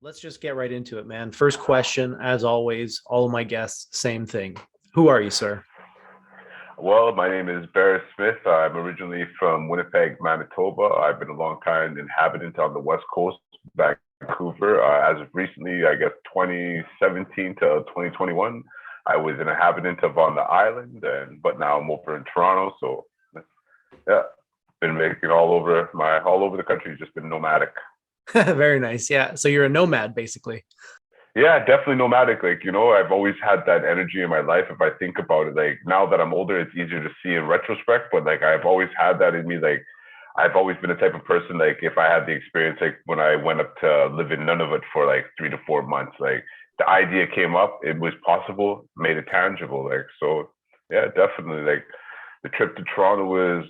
Let's just get right into it, man. First question, as always, all of my guests, same thing. Who are you, sir? Well, my name is Berris Smith. I'm originally from Winnipeg, Manitoba. I've been a long time inhabitant on the West Coast, Vancouver. As of recently, I guess 2017 to 2021, I was an inhabitant of on the island, and but now I'm over in Toronto. So yeah, been making all over the country. Just been nomadic. Very nice. Yeah. So you're a nomad, basically. Yeah, definitely nomadic. Like, I've always had that energy in my life. If I think about it, like now that I'm older, it's easier to see in retrospect, but like I've always had that in me. Like I've always been the type of person, like if I had the experience, like when I went up to live in Nunavut for like 3 to 4 months, like the idea came up, it was possible, made it tangible. Like, so yeah, definitely like the trip to Toronto was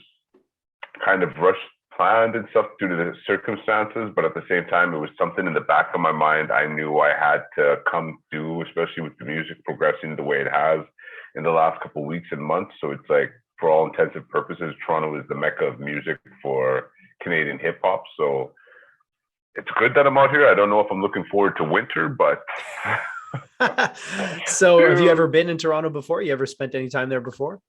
kind of rushed planned and stuff due to the circumstances, but at the same time, it was something in the back of my mind I knew I had to come do, especially with the music progressing the way it has in the last couple of weeks and months. So it's like, for all intents and purposes, Toronto is the mecca of music for Canadian hip hop. So it's good that I'm out here. I don't know if I'm looking forward to winter, but So have you ever been in Toronto before? You ever spent any time there before?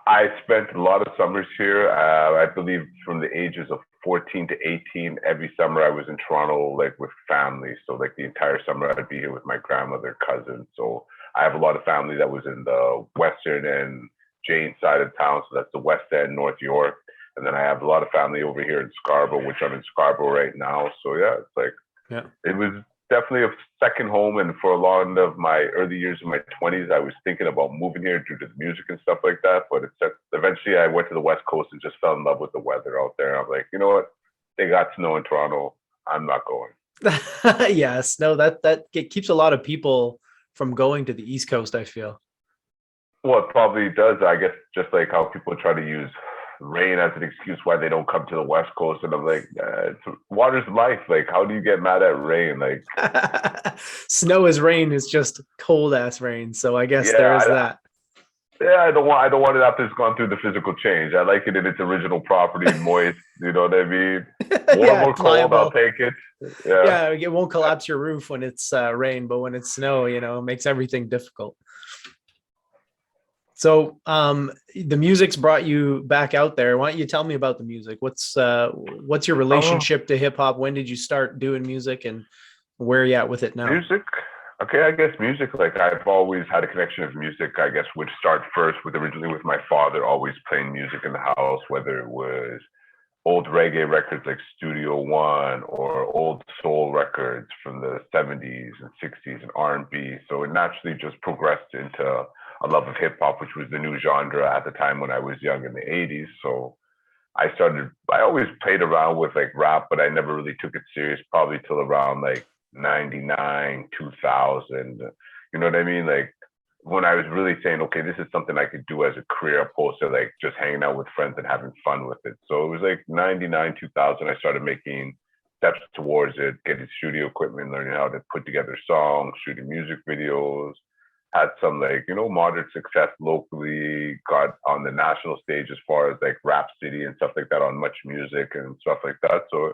I spent a lot of summers here. I believe from the ages of 14 to 18, every summer I was in Toronto, like with family. So like the entire summer I'd be here with my grandmother, cousins. So I have a lot of family that was in the western and Jane side of town. So that's the West End, North York. And then I have a lot of family over here in Scarborough, which I'm in Scarborough right now. So yeah, it's like, Yeah. it was definitely a second home. And for a lot of my early years in my 20s, I was thinking about moving here due to the music and stuff like that. But it's eventually I went to the West Coast and just fell in love with the weather out there. I'm like, you know what? They got snow in Toronto. I'm not going. Yes. No, that it keeps a lot of people from going to the East Coast, I feel. Well, it probably does. I guess just like how people try to use rain as an excuse why they don't come to the West Coast. And I'm like, water's life. Like, how do you get mad at rain? Like, Snow is rain is just cold ass rain. So I guess there is yeah, that. yeah, I don't want it after it's gone through the physical change. I like it in its original property, moist. You know what I mean? Warm Yeah, or cold, I'll pliable. take it. Yeah. Yeah, it won't collapse your roof when it's rain, but when it's snow, it makes everything difficult. So, the music's brought you back out there. Why don't you tell me about the music? What's your Oh, relationship to hip hop? When did you start doing music, and where are you at with it now? music. Okay, I guess music. Like I've always had a connection of music. I guess would start first with originally with my father always playing music in the house, whether it was old reggae records like Studio One or old soul records from the 70s and 60s and R&B. So it naturally just progressed into a love of hip hop, which was the new genre at the time when I was young in the 80s. So I always played around with like rap, but I never really took it serious probably till around like 99, 2000. You know what I mean? Like when I was really saying, okay, this is something I could do as a career opposed to like just hanging out with friends and having fun with it. So it was like 99, 2000, I started making steps towards it, getting studio equipment, learning how to put together songs, shooting music videos, had some like, moderate success locally, got on the national stage as far as like Rap City and stuff like that on Much Music and stuff like that. So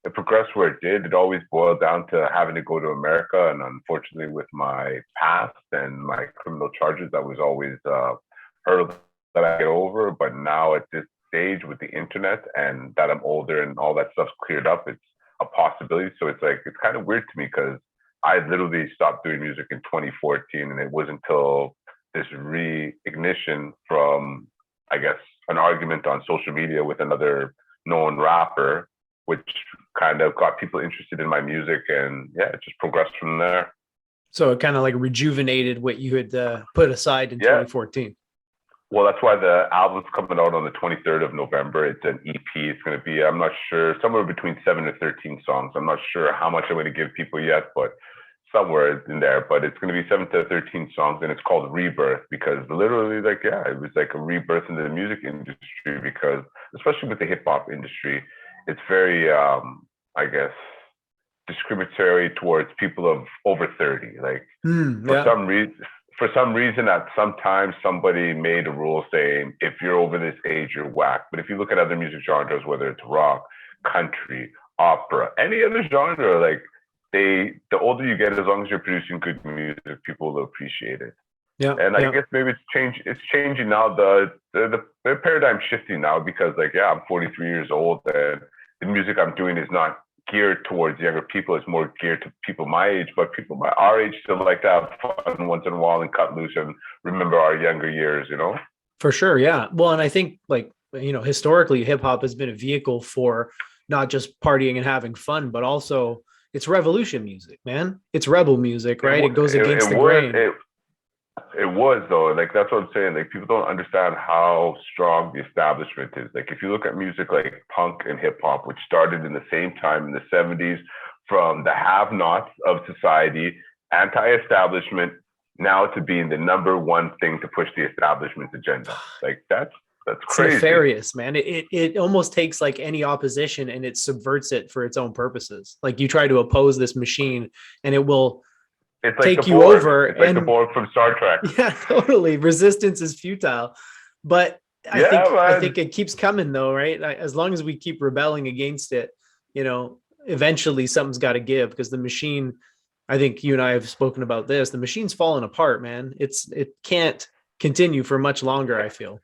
it progressed where it did. It always boiled down to having to go to America. And unfortunately, with my past and my criminal charges, that was always a hurdle that I get over. But now at this stage with the internet and that I'm older and all that stuff's cleared up, it's a possibility. So it's like, it's kind of weird to me because I literally stopped doing music in 2014. And it wasn't until this reignition from, I guess, an argument on social media with another known rapper, which kind of got people interested in my music. And yeah, it just progressed from there. So it kind of like rejuvenated what you had put aside in Yeah. 2014. Well, that's why the album's coming out on the 23rd of November. It's an EP. It's going to be, I'm not sure, somewhere between 7 to 13 songs. I'm not sure how much I'm going to give people yet, but somewhere in there. But it's going to be 7 to 13 songs, and it's called Rebirth because literally, like, yeah, it was like a rebirth into the music industry because, especially with the hip hop industry, it's very, I guess, discriminatory towards people of over 30. Like, for Yeah. some reason, at some time somebody made a rule saying if you're over this age you're whack. But if you look at other music genres, whether it's rock, country, opera, any other genre, like the older you get, as long as you're producing good music, people will appreciate it. Yeah. And I Yeah. guess maybe it's changing now. The paradigm shifting now because like, yeah, I'm 43 years old and the music I'm doing is not geared towards younger people. It's more geared to people my age, but people our age still like to have fun once in a while and cut loose and remember our younger years, you know? For sure. Yeah. Well, and I think like, historically hip hop has been a vehicle for not just partying and having fun, but also it's revolution music, man. It's rebel music, right? It goes against the grain. It was though, like that's what I'm saying. Like people don't understand how strong the establishment is. Like if you look at music like punk and hip hop, which started in the same time in the 70s from the have-nots of society, anti-establishment, now to being the number one thing to push the establishment's agenda. Like that's crazy. It's nefarious, man. It almost takes like any opposition and it subverts it for its own purposes. Like you try to oppose this machine and it will it's like take you over. It's like the Borg from Star Trek. Yeah, totally. Resistance is futile. But I think it keeps coming though, right? As long as we keep rebelling against it, eventually something's got to give because the machine, I think you and I have spoken about this, the machine's falling apart, man. It can't continue for much longer, I feel.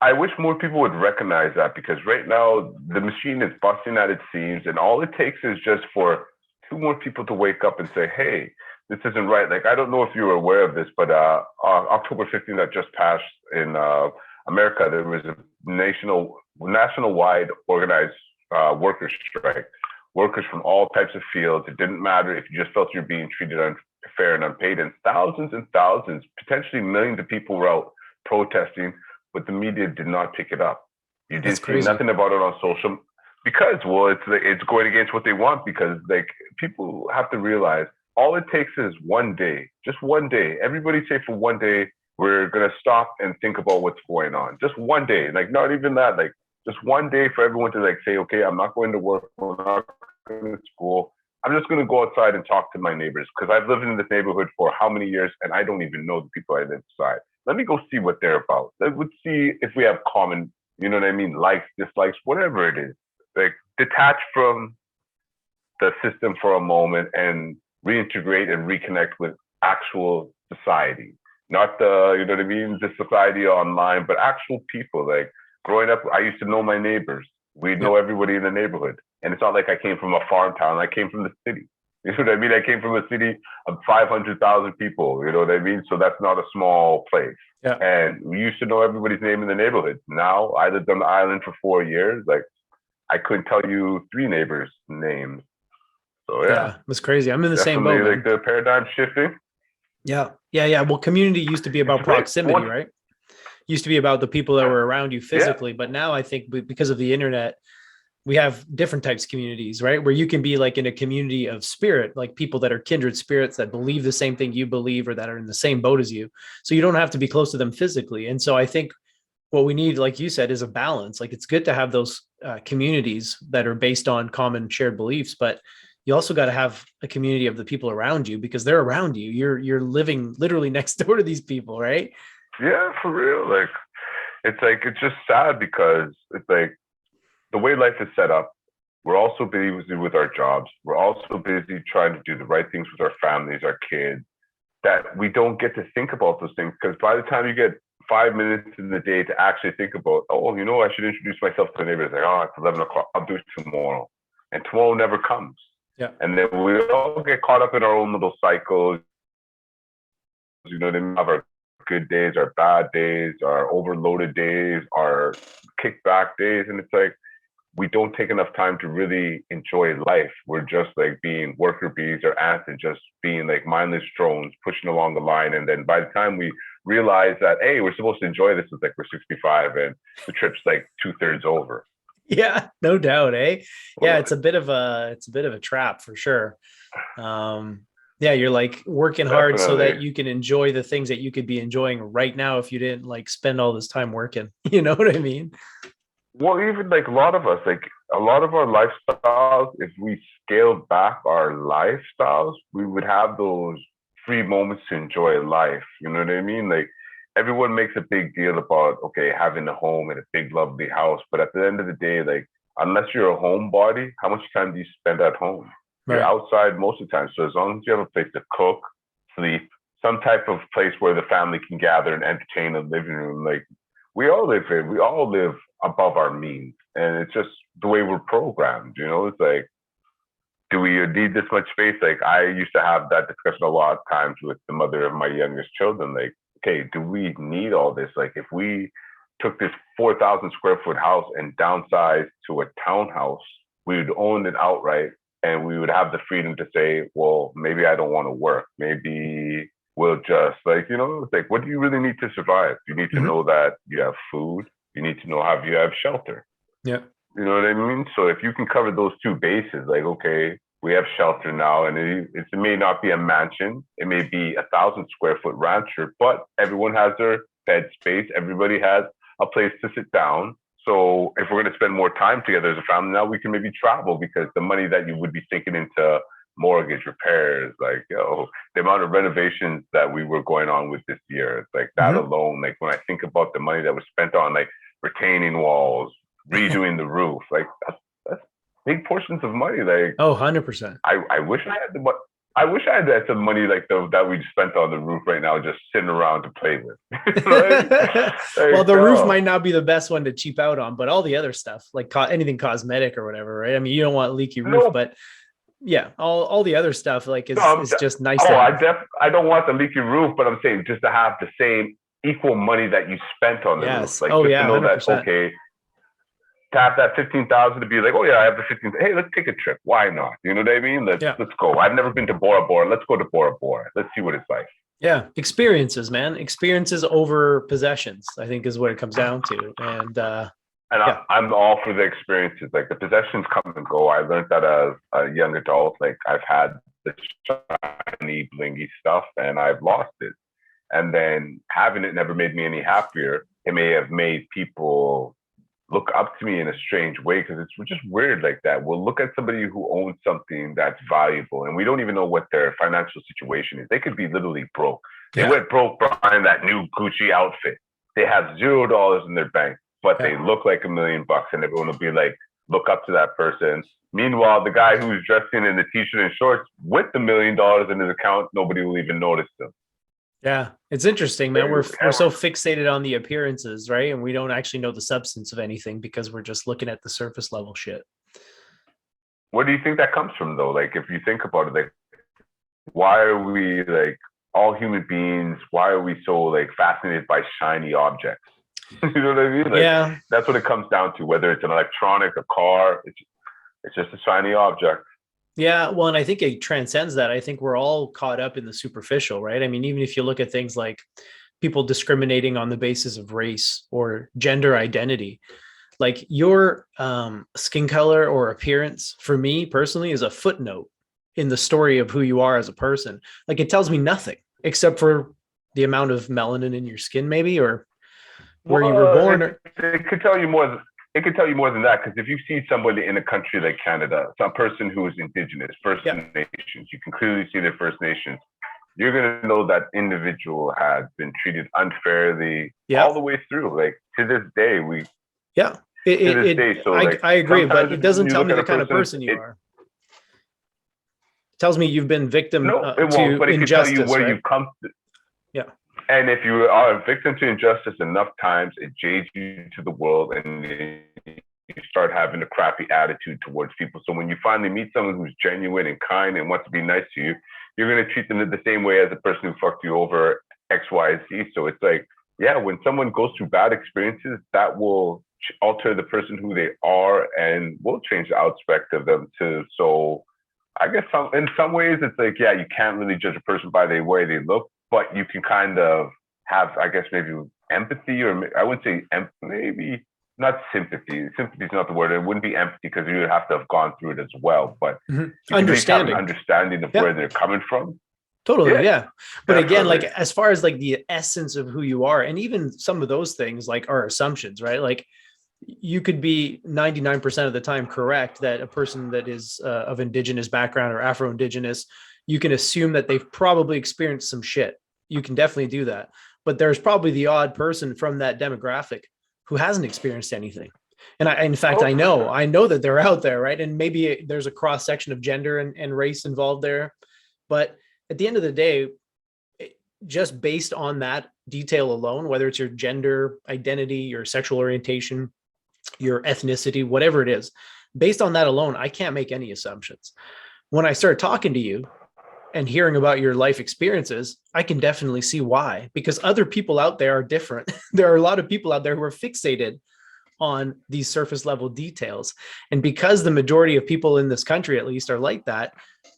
I wish more people would recognize that because right now the machine is busting at its seams and all it takes is just for two more people to wake up and say, hey, this isn't right. Like, I don't know if you were aware of this, but October 15th that just passed in America, there was a national-wide organized workers' strike. Workers from all types of fields. It didn't matter if you just felt you're being treated unfair and unpaid. And thousands, potentially millions of people were out protesting, but the media did not pick it up. You didn't see nothing about it on social because, well, it's going against what they want because like people have to realize all it takes is one day, just one day. Everybody say for one day, we're going to stop and think about what's going on. Just one day, like not even that, like just one day for everyone to like say, okay, I'm not going to work, I'm not going to school. I'm just going to go outside and talk to my neighbors because I've lived in this neighborhood for how many years and I don't even know the people I live beside. Let me go see what they're about. Let's see if we have common, you know what I mean? Likes, dislikes, whatever it is. Like detach from the system for a moment and reintegrate and reconnect with actual society, not the, you know what I mean, the society online, but actual people. Like growing up, I used to know my neighbors. We'd know everybody in the neighborhood. And it's not like I came from a farm town. I came from the city. You know what I mean? I came from a city of 500,000 people. You know what I mean? So that's not a small place. Yeah. And we used to know everybody's name in the neighborhood. Now I lived on the island for 4 years. Like I couldn't tell you 3 neighbors' names. So yeah, it was crazy. I'm in the same boat. Like the paradigm shifting. Yeah. Well, community used to be about proximity, right? Used to be about the people that were around you physically, but now I think because of the internet, we have different types of communities, right? Where you can be like in a community of spirit, like people that are kindred spirits that believe the same thing you believe or that are in the same boat as you. So you don't have to be close to them physically. And so I think what we need, like you said, is a balance. Like it's good to have those communities that are based on common shared beliefs, but you also got to have a community of the people around you because they're around you. You're living literally next door to these people, right? Yeah, for real. Like it's just sad because it's like the way life is set up, we're also busy with our jobs. We're also busy trying to do the right things with our families, our kids, that we don't get to think about those things. Because by the time you get 5 minutes in the day to actually think about, oh, you know, I should introduce myself to the neighbors. Like, oh, it's 11 o'clock. I'll do it tomorrow. And tomorrow never comes. Yeah. And then we all get caught up in our own little cycles. You know, they have our good days, our bad days, our overloaded days, our kickback days. And it's like, we don't take enough time to really enjoy life. We're just like being worker bees or ants and just being like mindless drones pushing along the line. And then by the time we realize that, hey, we're supposed to enjoy this, it's like we're 65 and the trip's like 2/3 over. Yeah, no doubt, eh? Yeah, it's a bit of a trap for sure. Yeah, you're like working hard so that you can enjoy the things that you could be enjoying right now if you didn't like spend all this time working. You know what I mean? Well, even like a lot of us, like a lot of our lifestyles, if we scaled back our lifestyles, we would have those free moments to enjoy life. You know what I mean? Like everyone makes a big deal about, okay, having a home and a big, lovely house. But at the end of the day, like, unless you're a homebody, how much time do you spend at home? You're outside most of the time. So as long as you have a place to cook, sleep, some type of place where the family can gather and entertain, a living room, like we all live above our means. And it's just the way we're programmed, you know. It's like, do we need this much space? Like I used to have that discussion a lot of times with the mother of my youngest children. Like, okay, do we need all this? Like if we took this 4,000 square foot house and downsized to a townhouse, we would own it outright, and we would have the freedom to say, well, maybe I don't want to work. Maybe we'll just, like, you know, it's like, what do you really need to survive? You need to know that you have food. You need to know how you have shelter. Yeah. You know what I mean? So if you can cover those two bases, like, okay, we have shelter now, and it may not be a mansion. It may be 1,000 square foot rancher, but everyone has their bed space. Everybody has a place to sit down. So if we're going to spend more time together as a family, now we can maybe travel, because the money that you would be sinking into mortgage repairs, like, the amount of renovations that we were going on with this year, it's like that alone. Like when I think about the money that was spent on like retaining walls, redoing the roof, like that's big portions of money. Like 100%. I wish I had the I wish I had some money like that we spent on the roof right now, just sitting around to play with. Well, the roof might not be the best one to cheap out on, but all the other stuff, like anything cosmetic or whatever, right? I mean, you don't want leaky roof, but yeah, all the other stuff like is just nice. I don't want the leaky roof, but I'm saying just to have the same equal money that you spent on the roof, like to know 100%. That okay. To have that 15,000 to be like, oh yeah, I have the 15. Hey, let's take a trip. Why not? You know what I mean? Let's go. I've never been to Bora Bora. Let's go to Bora Bora. Let's see what it's like. Yeah, experiences, man. Experiences over possessions, I think, is what it comes down to. And I'm all for the experiences. Like the possessions come and go. I learned that as a young adult. Like I've had the shiny, blingy stuff, and I've lost it. And then having it never made me any happier. It may have made people look up to me in a strange way, because it's just weird like that. We'll look at somebody who owns something that's valuable, and we don't even know what their financial situation is. They could be literally broke. They went broke buying that new Gucci outfit. They have $0 in their bank, but they look like $1 million, and everyone will be like, look up to that person. Meanwhile, the guy who's dressing in the t-shirt and shorts with the $1 million in his account, nobody will even notice them. Yeah, it's interesting, man. We're so fixated on the appearances, right? And we don't actually know the substance of anything because we're just looking at the surface level shit. Where do you think that comes from, though? Like, if you think about it, like, why are we, like, all human beings, why are we so, like, fascinated by shiny objects? You know what I mean? Like, that's what it comes down to, whether it's an electronic, a car, it's just a shiny object. Yeah, well, and I think it transcends that. I think we're all caught up in the superficial, right? I mean, even if you look at things like people discriminating on the basis of race or gender identity, like your skin color or appearance, for me personally, is a footnote in the story of who you are as a person. Like it tells me nothing except for the amount of melanin in your skin, maybe, or where you were born. It could tell you more. It could tell you more than that, because if you see somebody in a country like Canada, some person who is indigenous, First Nations, you can clearly see their First Nations. You're going to know that individual has been treated unfairly all the way through. Like to this day, I agree, but it doesn't tell me the kind of person you are. It tells me you've been victim to injustice. But it can tell you where you've come to. Yeah. And if you are a victim to injustice enough times, it jades you to the world, and you start having a crappy attitude towards people. So when you finally meet someone who's genuine and kind and wants to be nice to you, you're going to treat them the same way as the person who fucked you over X, Y, Z. So it's like, when someone goes through bad experiences, that will alter the person who they are and will change the aspect of them too. So I guess in some ways it's like, you can't really judge a person by the way they look, but you can kind of have, I guess, maybe empathy, or I wouldn't say maybe not sympathy. Sympathy is not the word. It wouldn't be empathy, because you would have to have gone through it as well. But understanding of where they're coming from. Totally, yeah. But definitely. Again, like as far as like the essence of who you are, and even some of those things like are assumptions, right? Like you could be 99% of the time correct that a person that is of indigenous background or afro-indigenous, you can assume that they've probably experienced some shit. You can definitely do that. But there's probably the odd person from that demographic who hasn't experienced anything. And in fact, I know that they're out there, right? And maybe there's a cross section of gender and race involved there. But at the end of the day, just based on that detail alone, whether it's your gender identity, your sexual orientation, your ethnicity, whatever it is, based on that alone, I can't make any assumptions. When I start talking to you and hearing about your life experiences, I can definitely see why, because other people out there are different. There are a lot of people out there who are fixated on these surface level details. And because the majority of people in this country, at least, are like that,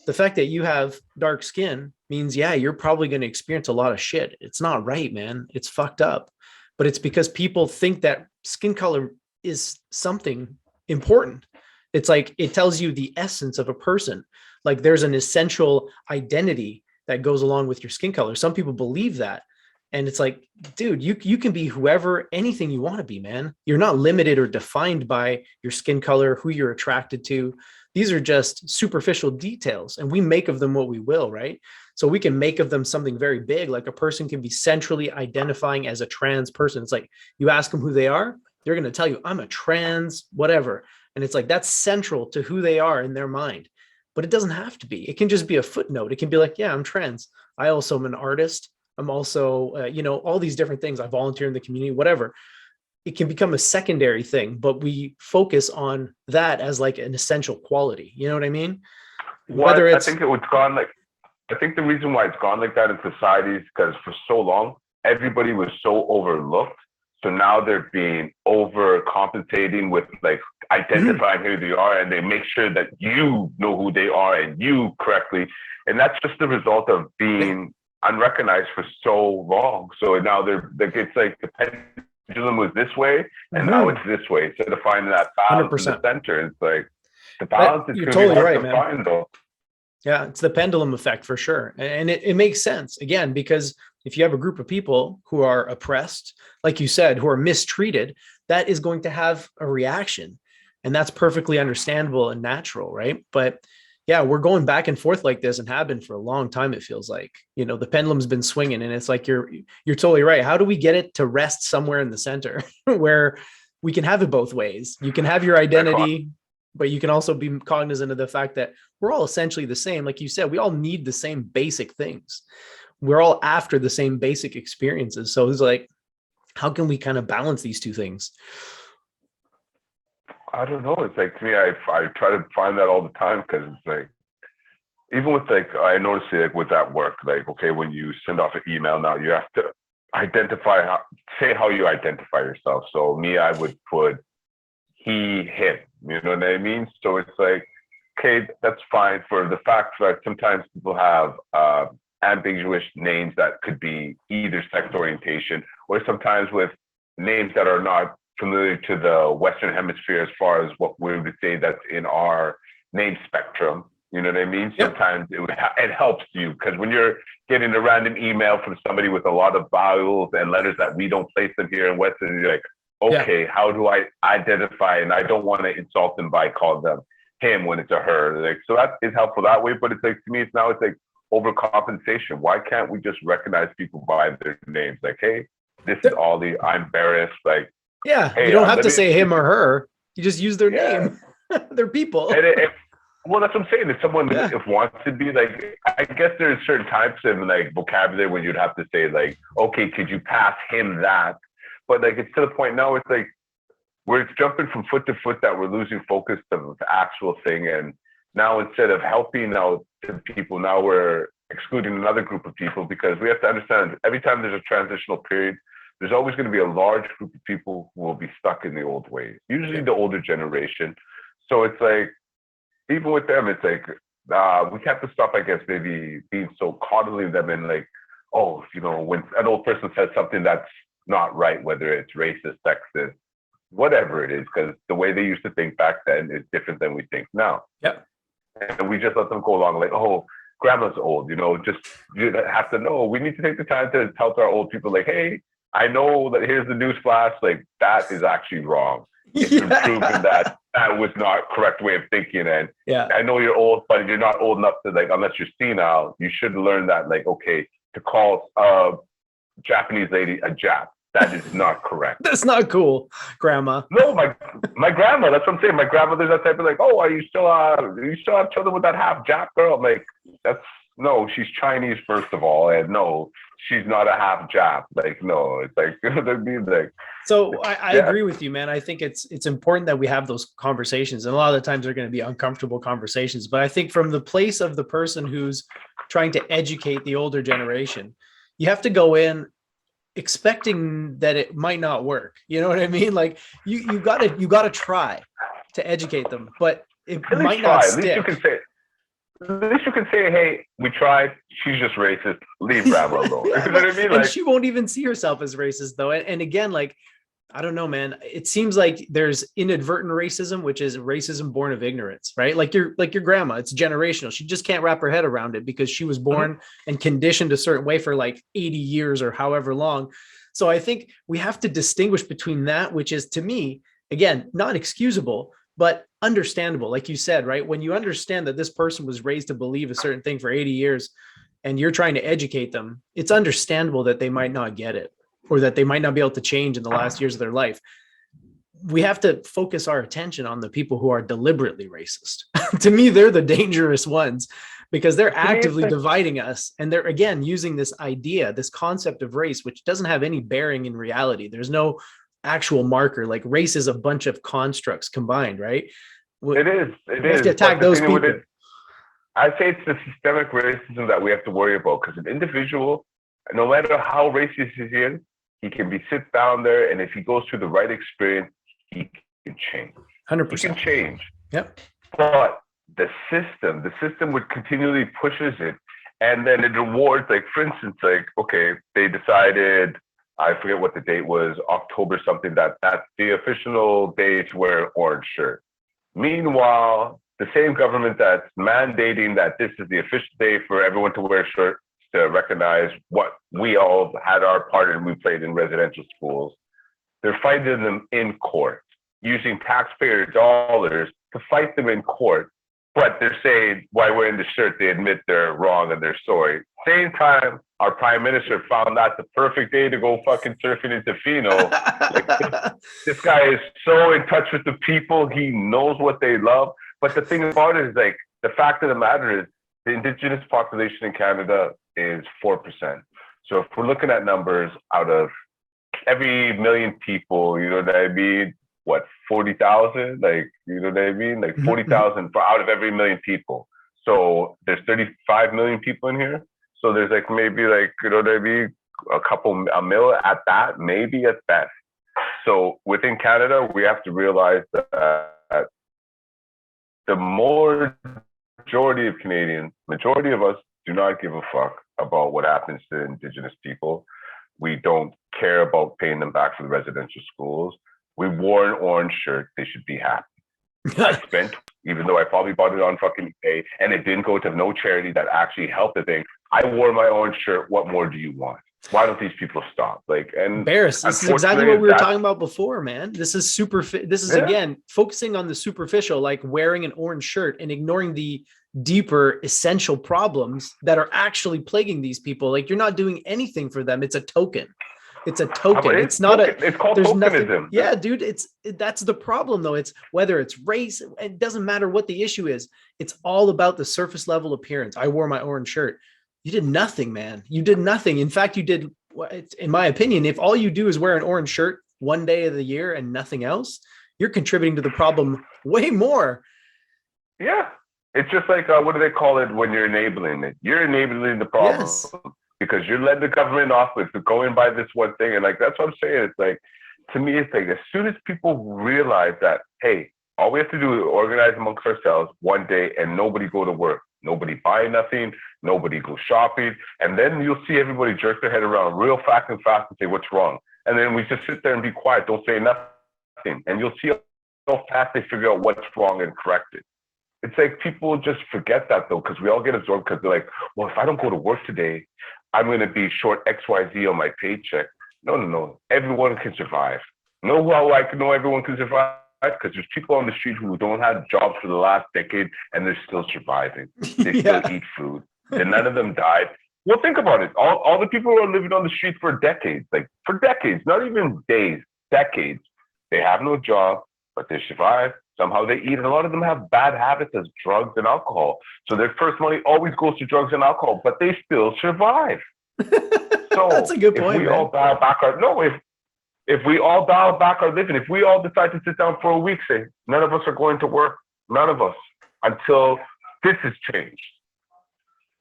the fact that you have dark skin means, yeah, you're probably going to experience a lot of shit. It's not right, man. It's fucked up. But it's because people think that skin color is something important. It's like, it tells you the essence of a person. Like there's an essential identity that goes along with your skin color. Some people believe that. And it's like, dude, you can be whoever, anything you want to be, man. You're not limited or defined by your skin color, who you're attracted to. These are just superficial details, and we make of them what we will, right? So we can make of them something very big. Like a person can be centrally identifying as a trans person. It's like, you ask them who they are, they're going to tell you, I'm a trans whatever. And it's like, that's central to who they are in their mind. But it doesn't have to be. It can just be a footnote. It can be like, yeah, I'm trans. I also am an artist. I'm also, all these different things. I volunteer in the community, whatever. It can become a secondary thing, but we focus on that as like an essential quality. You know what I mean? Whether it's, I think it's gone like, I think the reason why it's gone like that in society is because for so long, everybody was so overlooked. So now they're being overcompensating with like identifying who they are, and they make sure that you know who they are and you correctly. And that's just the result of being unrecognized for so long. So now it's like the pendulum was this way and now it's this way. So to find that balance 100%. In the center, it's like the balance is totally right, man. Find, though. Yeah, it's the pendulum effect for sure. And it makes sense, again, because if you have a group of people who are oppressed, like you said, who are mistreated, that is going to have a reaction. And that's perfectly understandable and natural, right? But yeah, we're going back and forth like this and have been for a long time, it feels like. The pendulum's been swinging, and it's like you're totally right. How do we get it to rest somewhere in the center where we can have it both ways? You can have your identity, but you can also be cognizant of the fact that we're all essentially the same. Like you said, we all need the same basic things. We're all after the same basic experiences. So it's like, how can we kind of balance these two things? I don't know. It's like, to me, I try to find that all the time, because it's like, even with like, I notice it like with that work, like, okay, when you send off an email now, you have to say how you identify yourself. So me, I would put he, him, you know what I mean? So it's like, okay, that's fine for the fact that sometimes people have ambiguous names that could be either sex orientation, or sometimes with names that are not familiar to the Western Hemisphere as far as what we would say that's in our name spectrum. You know what I mean? Yep. Sometimes it helps you, because when you're getting a random email from somebody with a lot of vowels and letters that we don't place them here in Western, you're like, okay, how do I identify? And I don't want to insult them by calling them him when it's a her. Like, so that is helpful that way. But it's like, to me, it's like overcompensation. Why can't we just recognize people by their names? Like, hey, this is Ollie. I'm Berris. Like, yeah, hey, you don't have to say him or her. You just use their name. They're people. Well, that's what I'm saying. If someone if wants to be like, I guess there's certain types of like vocabulary when you'd have to say like, okay, could you pass him that? But like, it's to the point now, it's like we're jumping from foot to foot that we're losing focus of the actual thing. And now instead of helping out the people, now we're excluding another group of people, because we have to understand every time there's a transitional period, there's always going to be a large group of people who will be stuck in the old ways, usually the older generation. So it's like, even with them, it's like, we have to stop, I guess, maybe being so coddling them and like, oh, when an old person says something that's not right, whether it's racist, sexist, whatever it is, because the way they used to think back then is different than we think now. Yep. And we just let them go along like, oh, grandma's old, just you have to know. We need to take the time to tell to our old people like, hey, I know that here's the news flash, like that is actually wrong. It's been proven that was not correct way of thinking. And I know you're old, but you're not old enough to like, unless you're senile, you should learn that like, okay, to call a Japanese lady a Jap That is not correct. That's not cool, grandma. No, my grandma. That's what I'm saying. My grandmother's that type of like, oh, are you still have children with that half Jap girl? I'm like, no, she's Chinese first of all, and no, she's not a half Jap. Like, no, it's like they'd be like. So I agree with you, man. I think it's important that we have those conversations, and a lot of the times they're going to be uncomfortable conversations. But I think from the place of the person who's trying to educate the older generation, you have to go in expecting that it might not work. You know what I mean? Like you gotta try to educate them, but it might not stick. At least you can say, hey, we tried. She's just racist. Leave grandma alone. You know what I mean? And she won't even see herself as racist though. And again, like, I don't know, man. It seems like there's inadvertent racism, which is racism born of ignorance, right? Like your grandma, it's generational. She just can't wrap her head around it because she was born and conditioned a certain way for like 80 years or however long. So I think we have to distinguish between that, which is, to me, again, not excusable, but understandable. Like you said, right? When you understand that this person was raised to believe a certain thing for 80 years and you're trying to educate them, it's understandable that they might not get it, or that they might not be able to change in the last years of their life. We have to focus our attention on the people who are deliberately racist. To me, they're the dangerous ones because they're actively dividing us. And they're, again, using this idea, this concept of race, which doesn't have any bearing in reality. There's no actual marker. Like, race is a bunch of constructs combined, right? It is. We have to attack those people. I'd say it's the systemic racism that we have to worry about, because an individual, no matter how racist he is, he can be sit down there, and if he goes through the right experience, he can change. 100%. He can change. Yep. But the system would continually pushes it, and then it rewards, like, for instance, like, okay, they decided, I forget what the date was, October something, that's the official day to wear an orange shirt. Meanwhile, the same government that's mandating that this is the official day for everyone to wear a shirt, to recognize what we all had our part in, we played in residential schools. They're fighting them in court, using taxpayer dollars to fight them in court. But they're saying, while wearing the shirt, they admit they're wrong and they're sorry. Same time, our prime minister found that the perfect day to go fucking surfing into Fino. Like, this guy is so in touch with the people. He knows what they love. But the thing about it is, like, the fact of the matter is, the Indigenous population in Canada is 4%. So if we're looking at numbers, out of every million people, you know what I mean? What, 40,000? Like, you know what I mean? Like 40,000 out of every million people. So there's 35 million people in here. So there's like maybe, like, you know what I mean? A mil at that, maybe at best. So within Canada, we have to realize that the majority of Canadians, majority of us, do not give a fuck about what happens to Indigenous people. We don't care about paying them back for the residential schools. We wore an orange shirt. They should be happy. I spent, even though I probably bought it on fucking eBay, and it didn't go to no charity that actually helped the thing. I wore my orange shirt. What more do you want? Why don't these people stop? Like, and Barris, this is exactly what we were talking about before, man. This is again focusing on the superficial, like wearing an orange shirt, and ignoring the deeper essential problems that are actually plaguing these people. Like, you're not doing anything for them. It's a token. It's a token. It's not it's called there's tokenism. Nothing, yeah, dude. That's the problem though. It's whether it's race, it doesn't matter what the issue is. It's all about the surface level appearance. I wore my orange shirt. You did nothing, man. You did nothing. In fact, you did, in my opinion, if all you do is wear an orange shirt one day of the year and nothing else, you're contributing to the problem way more. Yeah. It's just like, what do they call it when you're enabling it? You're enabling the problem. Yes. Because you're letting the government off with going by this one thing. And like, that's what I'm saying. It's like, to me, it's like, as soon as people realize that, hey, all we have to do is organize amongst ourselves one day and nobody go to work. Nobody buy nothing. Nobody go shopping. And then you'll see everybody jerk their head around real fast and say, what's wrong? And then we just sit there and be quiet. Don't say nothing. And you'll see how fast they figure out what's wrong and correct it. It's like people just forget that though, because we all get absorbed because they're like, well, if I don't go to work today, I'm going to be short XYZ on my paycheck. No. Everyone can survive. Know how I know everyone can survive? Because there's people on the street who don't have jobs for the last decade and they're still surviving. They still eat food. And none of them died. Well, think about it. All the people who are living on the street for decades, like for decades, not even days, decades, they have no job, but they survive. Somehow they eat, and a lot of them have bad habits as drugs and alcohol. So their first money always goes to drugs and alcohol, but they still survive. So that's a good point. If we all dial back if we all dial back our living, if we all decide to sit down for a week, say none of us are going to work, none of us, until this is changed.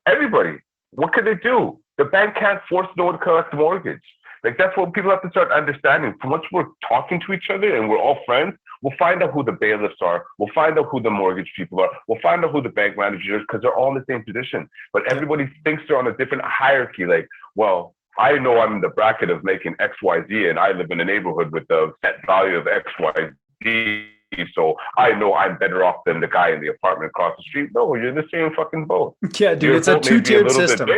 Everybody, what can they do? The bank can't force no one to collect the mortgage. Like, that's what people have to start understanding. For once we're talking to each other and we're all friends, we'll find out who the bailiffs are. We'll find out who the mortgage people are. We'll find out who the bank managers are, because they're all in the same position. But everybody thinks they're on a different hierarchy. Like, well, I know I'm in the bracket of making X, Y, Z, and I live in a neighborhood with the set value of X, Y, Z. So I know I'm better off than the guy in the apartment across the street. No, you're in the same fucking boat. Yeah, dude, it's a two-tiered system.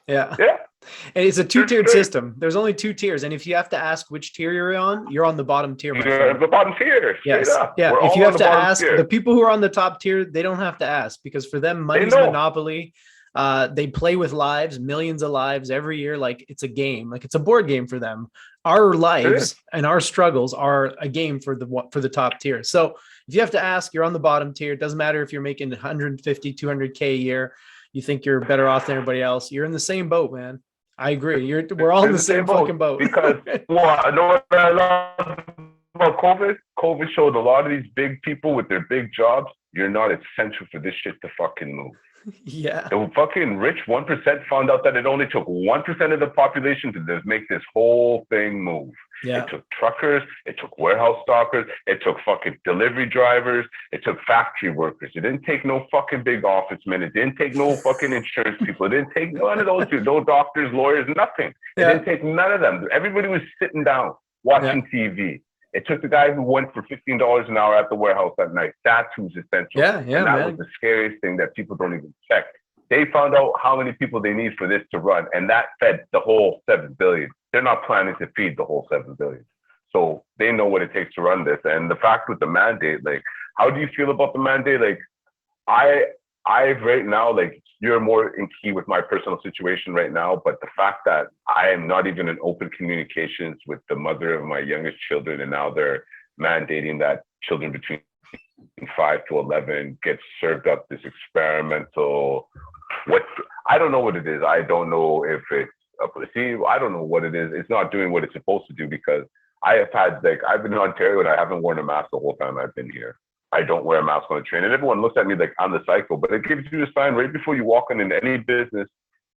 Yeah. And it's a two-tiered system. There's only two tiers, and if you have to ask which tier you're on the bottom tier. You're the bottom tier. Yes. Yeah. If you have to ask, the people who are on the top tier, they don't have to ask, because for them, money's monopoly. They play with lives, millions of lives every year, like it's a game, like it's a board game for them. Our lives and our struggles are a game for the top tier. So if you have to ask, you're on the bottom tier. It doesn't matter if you're making 150, 200K a year. You think you're better off than everybody else. You're in the same boat, man. I agree. We're all in the same fucking boat. Because I know what I love about COVID. COVID showed a lot of these big people with their big jobs. You're not essential for this shit to fucking move. Yeah. The fucking rich 1% found out that it only took 1% of the population to just make this whole thing move. Yeah. It took truckers, it took warehouse stockers, it took fucking delivery drivers, it took factory workers. It didn't take no fucking big office men. It didn't take no fucking insurance people. It didn't take none of those dudes, no doctors, lawyers, nothing. It didn't take none of them. Everybody was sitting down watching TV. It took the guy who went for $15 an hour at the warehouse at night. That's who's essential. And that was the scariest thing that people don't even check. They found out how many people they need for this to run, and that fed the whole 7 billion. They're not planning to feed the whole 7 billion. So they know what it takes to run this. And the fact with the mandate, like, how do you feel about the mandate? Like, I right now, like, you're more in key with my personal situation right now, but the fact that I am not even in open communications with the mother of my youngest children, and now they're mandating that children between 5 to 11 get served up this experimental, I don't know what it is. I don't know if it's, I don't know what it is. It's not doing what it's supposed to do, because I've been in Ontario and I haven't worn a mask the whole time I've been here. I don't wear a mask on the train, and everyone looks at me like I'm the psycho, but it gives you a sign right before you walk into any business.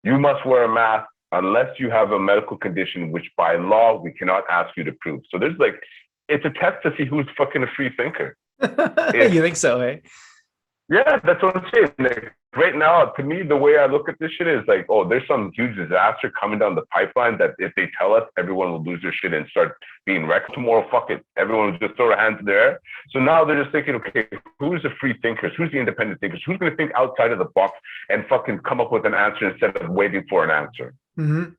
You must wear a mask unless you have a medical condition, which by law, we cannot ask you to prove. So there's like, it's a test to see who's fucking a free thinker. You think so, eh? Yeah, that's what I'm saying. Like, right now, to me, the way I look at this shit is like, oh, there's some huge disaster coming down the pipeline that if they tell us, everyone will lose their shit and start being wrecked tomorrow. Fuck it. Everyone will just throw their hands in the air. So now they're just thinking, okay, who's the free thinkers? Who's the independent thinkers? Who's going to think outside of the box and fucking come up with an answer instead of waiting for an answer? Mm-hmm.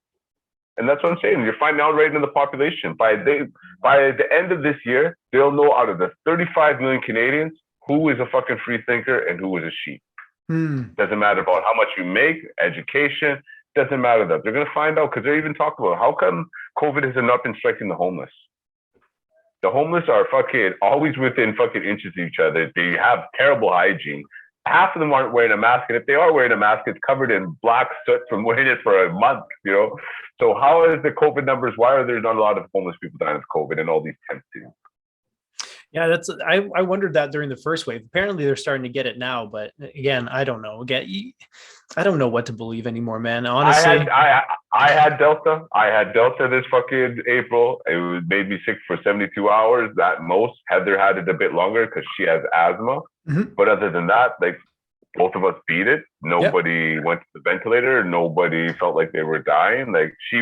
And that's what I'm saying. You're finding out right in the population. By the end of this year, they'll know out of the 35 million Canadians, who is a fucking free thinker and who is a sheep. Doesn't matter about how much you make, education, doesn't matter that. They're going to find out, because they're even talking about how come COVID has not been striking the homeless. The homeless are fucking always within fucking inches of each other. They have terrible hygiene. Half of them aren't wearing a mask, and if they are wearing a mask, it's covered in black soot from wearing it for a month, you know? So how is the COVID numbers, why are there not a lot of homeless people dying of COVID and all these testing? Yeah, I wondered that during the first wave. Apparently they're starting to get it now, but again, I don't know. I don't know what to believe anymore, man. Honestly, I had Delta. I had Delta this fucking April. It made me sick for 72 hours at most. Heather had it a bit longer because she has asthma. Mm-hmm. But other than that, like, both of us beat it. Nobody went to the ventilator. Nobody felt like they were dying. Like, she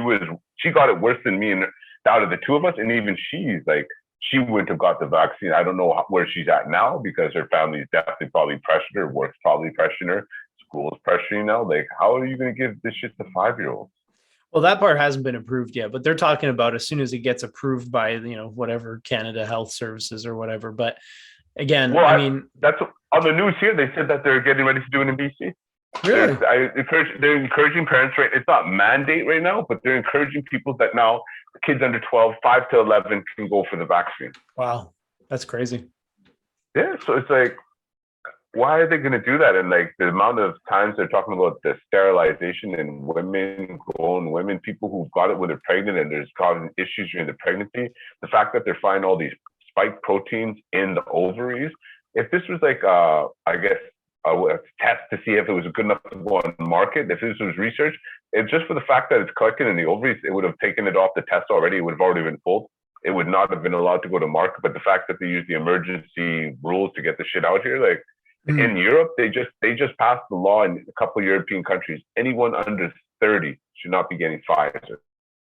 got it worse than me, and out of the two of us, and even she's like, she wouldn't have got the vaccine. I don't know where she's at now, because her family's definitely probably pressured her, work's probably pressuring her, school's pressuring now. Like, how are you going to give this shit to 5-year-olds? Well, that part hasn't been approved yet, but they're talking about as soon as it gets approved by, whatever, Canada Health Services or whatever. But again, that's on the news here. They said that they're getting ready to do it in BC. Really? They're encouraging parents, right? It's not mandate right now, but they're encouraging people that now kids under 12, 5 to 11 can go for the vaccine. Wow. That's crazy. Yeah. So it's like, why are they going to do that? And like the amount of times they're talking about the sterilization in women, grown women, people who've got it when they're pregnant and there's causing issues during the pregnancy. The fact that they're finding all these spike proteins in the ovaries. If this was like, I guess, a test to see if it was good enough to go on the market, if this was research, it's just for the fact that it's collected in the ovaries, it would have taken it off the test already. It would have already been pulled. It would not have been allowed to go to market. But the fact that they use the emergency rules to get the shit out here, like, in Europe, they just passed the law in a couple of European countries. Anyone under 30 should not be getting Pfizer.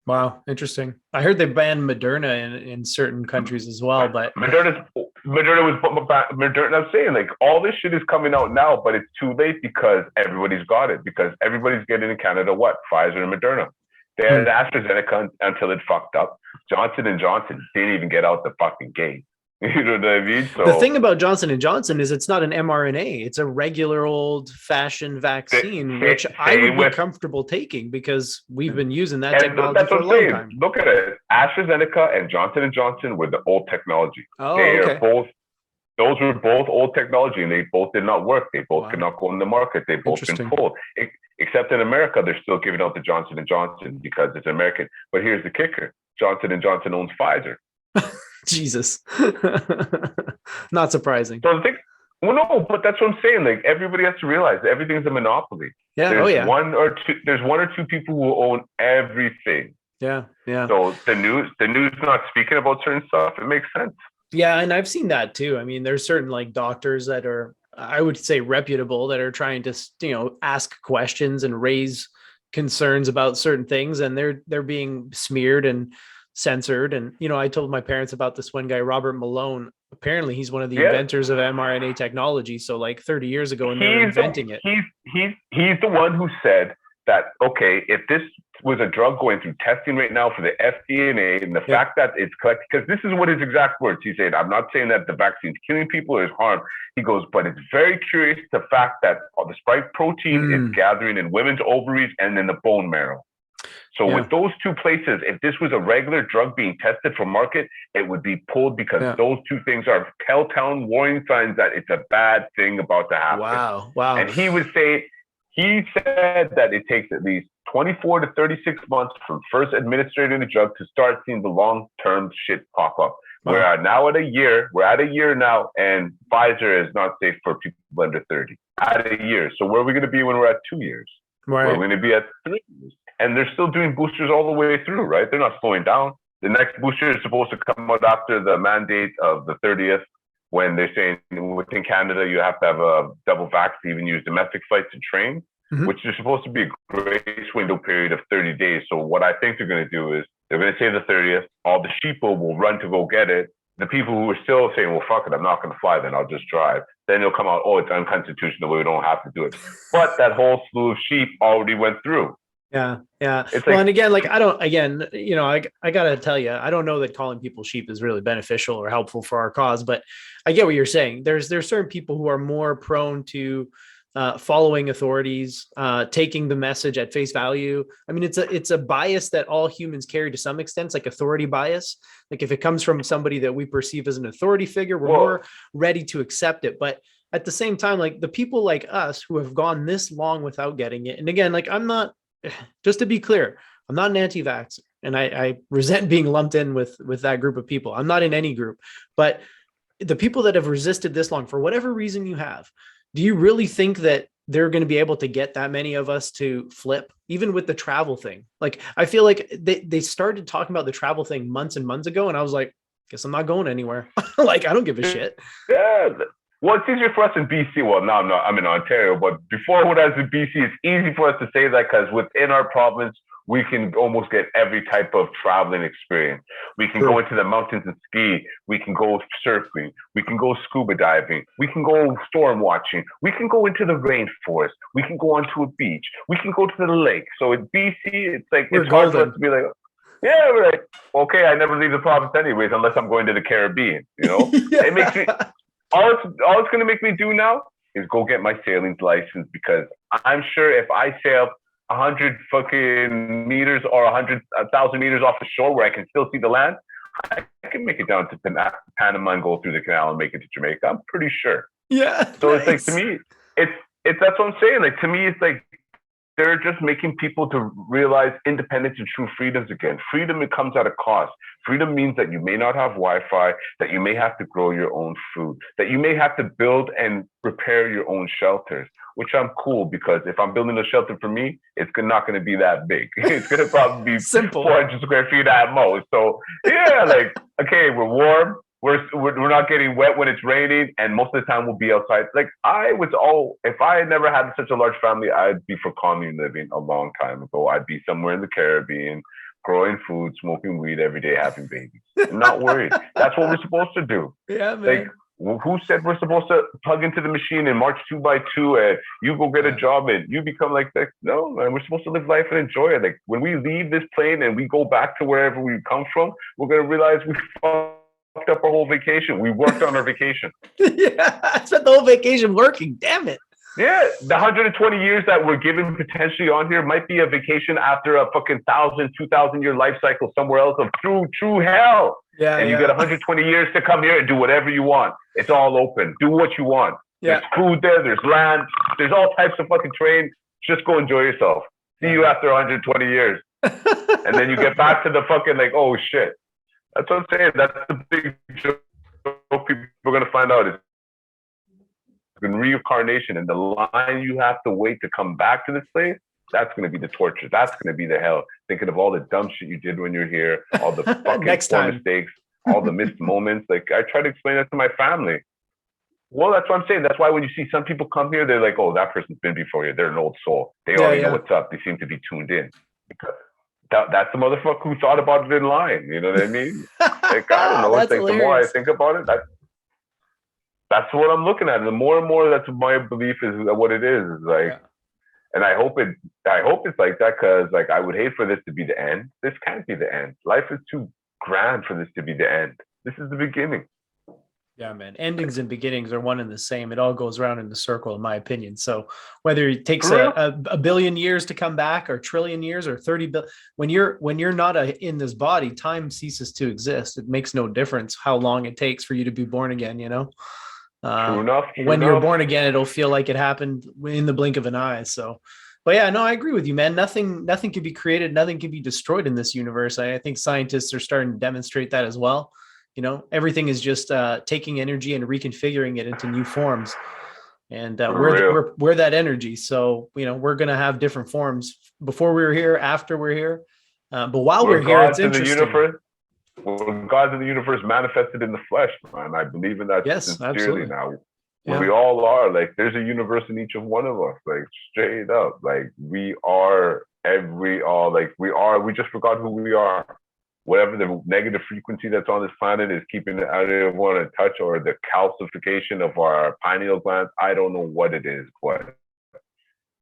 Wow, interesting. I heard they banned Moderna in certain countries as well, but Moderna. I'm saying, like, all this shit is coming out now, but it's too late because everybody's got it. Because everybody's getting in Canada what? Pfizer and Moderna. They had AstraZeneca until it fucked up. Johnson and Johnson didn't even get out the fucking gate. You know what I mean? So the thing about Johnson and Johnson is it's not an mRNA; it's a regular old-fashioned vaccine, which I would be comfortable taking because we've been using that technology for a long time. Look at it: AstraZeneca and Johnson were the old technology. Oh, okay. Those were both old technology, and they both did not work. They both could not go in the market. They both been pulled. Except in America, they're still giving out the Johnson and Johnson because it's American. But here's the kicker: Johnson and Johnson owns Pfizer. Jesus. Not surprising. So well, no, but that's what I'm saying. Like, everybody has to realize that everything's a monopoly. Yeah. There's one or two people who own everything. Yeah. So the news not speaking about certain stuff, it makes sense. Yeah, and I've seen that too. I mean, there's certain like doctors that are, I would say, reputable, that are trying to, ask questions and raise concerns about certain things, and they're being smeared and censored. And I told my parents about this one guy, Robert Malone. Apparently he's one of the inventors of mRNA technology, so like 30 years ago, and they're inventing it. He's the one who said that, okay, if this was a drug going through testing right now for the FDA and the fact that it's collected, because this is what his exact words, he said, I'm not saying that the vaccine's killing people or is harm. He goes, but it's very curious the fact that the spike protein is gathering in women's ovaries and in the bone marrow. So with those two places, if this was a regular drug being tested for market, it would be pulled because those two things are telltale warning signs that it's a bad thing about to happen. Wow. And he said that it takes at least 24 to 36 months from first administering the drug to start seeing the long-term shit pop up. Wow. We're at a year now, and Pfizer is not safe for people under 30. At a year. So where are we going to be when we're at 2 years? Right. We're going to be at 3 years. And they're still doing boosters all the way through, right? They're not slowing down. The next booster is supposed to come out after the mandate of the 30th, when they're saying within Canada, you have to have a double vax to even use domestic flights to train, which is supposed to be a grace window period of 30 days. So what I think they're going to do is they're going to say the 30th, all the sheeple will run to go get it. The people who are still saying, well, fuck it, I'm not going to fly, then I'll just drive. Then they'll come out, oh, it's unconstitutional, we don't have to do it. But that whole slew of sheep already went through. Yeah. And again, like, I gotta tell you, I don't know that calling people sheep is really beneficial or helpful for our cause, but I get what you're saying. There's certain people who are more prone to following authorities, taking the message at face value. I mean, it's a bias that all humans carry to some extent. It's like authority bias. Like, if it comes from somebody that we perceive as an authority figure, we're more ready to accept it. But at the same time, like, the people like us who have gone this long without getting it, and again, like, I'm not, just to be clear, I'm not an anti-vaxxer, and I resent being lumped in with that group of people. I'm not in any group, but the people that have resisted this long, for whatever reason you have, do you really think that they're going to be able to get that many of us to flip, even with the travel thing? Like, I feel like they started talking about the travel thing months and months ago, and I was like, guess I'm not going anywhere. Like, I don't give a shit. Yeah. Well, it's easier for us in BC. Well, now I'm in Ontario, but before when I was in BC, it's easy for us to say that because within our province, we can almost get every type of traveling experience. We can go into the mountains and ski. We can go surfing. We can go scuba diving. We can go storm watching. We can go into the rainforest. We can go onto a beach. We can go to the lake. So in BC, it's like, it's hard for us to be like, yeah, we're like, okay, I never leave the province anyways, unless I'm going to the Caribbean, It makes me... All it's going to make me do now is go get my sailing license, because I'm sure if I sail 100 fucking meters or 1,000 meters off the shore where I can still see the land, I can make it down to Panama and go through the canal and make it to Jamaica. I'm pretty sure. Yeah. So nice. it's like, to me, it's that's what I'm saying. Like, to me, it's like they're just making people to realize independence and true freedoms again. Freedom, it comes at a cost. Freedom means that you may not have Wi-Fi, that you may have to grow your own food, that you may have to build and repair your own shelters, which I'm cool, because if I'm building a shelter for me, it's not going to be that big. It's going to probably be simple, 400 square feet at most. So yeah, like, okay, we're warm. We're not getting wet when it's raining, and most of the time we'll be outside. Like, if I had never had such a large family, I'd be for commune living a long time ago. I'd be somewhere in the Caribbean, growing food, smoking weed every day, having babies. I'm not worried. That's what we're supposed to do. Yeah, man. Like, who said we're supposed to plug into the machine and march 2 by 2 and you go get a job and you become like that? No, man, we're supposed to live life and enjoy it. Like, when we leave this plane and we go back to wherever we come from, we're going to realize we fucked up our whole vacation. We worked on our vacation. Yeah, I spent the whole vacation working. Damn it. Yeah, the 120 years that we're given potentially on here might be a vacation after a fucking 1,000, 2,000 year life cycle somewhere else of true hell. Yeah, and you get 120 years to come here and do whatever you want. It's all open. Do what you want. Yeah. There's food there. There's land. There's all types of fucking terrain. Just go enjoy yourself. See you after 120 years. And then you get back to the fucking, like, oh shit. That's what I'm saying. That's the big joke people are going to find out is in reincarnation, and the line you have to wait to come back to this place, that's going to be the torture. That's going to be the hell. Thinking of all the dumb shit you did when you're here, all the fucking mistakes, all the missed moments. Like, I try to explain that to my family. Well, that's what I'm saying. That's why when you see some people come here, they're like, oh, that person's been before you. They're an old soul. They already know what's up. They seem to be tuned in. Because that's the motherfucker who thought about it in line. You know what I mean? Like, I don't know. It's like, the more I think about it, that's what I'm looking at. And the more and more, that's my belief is what it is. Like, and I hope it's like that, because, like, I would hate for this to be the end. This can't be the end. Life is too grand for this to be the end. This is the beginning. Yeah, man. Endings and beginnings are one and the same. It all goes around in the circle, in my opinion. So whether it takes a billion years to come back, or a trillion years, or 30 billion, when you're not in this body, time ceases to exist. It makes no difference how long it takes for you to be born again, you know? True enough. When you're born again, it'll feel like it happened in the blink of an eye. So, but yeah, no, I agree with you, man. Nothing can be created. Nothing can be destroyed in this universe. I think scientists are starting to demonstrate that as well. You know, everything is just taking energy and reconfiguring it into new forms. And we're that energy. So, you know, we're going to have different forms before we're here, after we're here. But while we're here, it's interesting. Well, God in the universe manifested in the flesh, man. I believe in that sincerely absolutely. now. Yeah. We all are. Like, there's a universe in each of one of us. Like, straight up. Like, we are we just forgot who we are. Whatever the negative frequency that's on this planet is keeping it out of one to touch, or the calcification of our pineal glands, I don't know what it is, but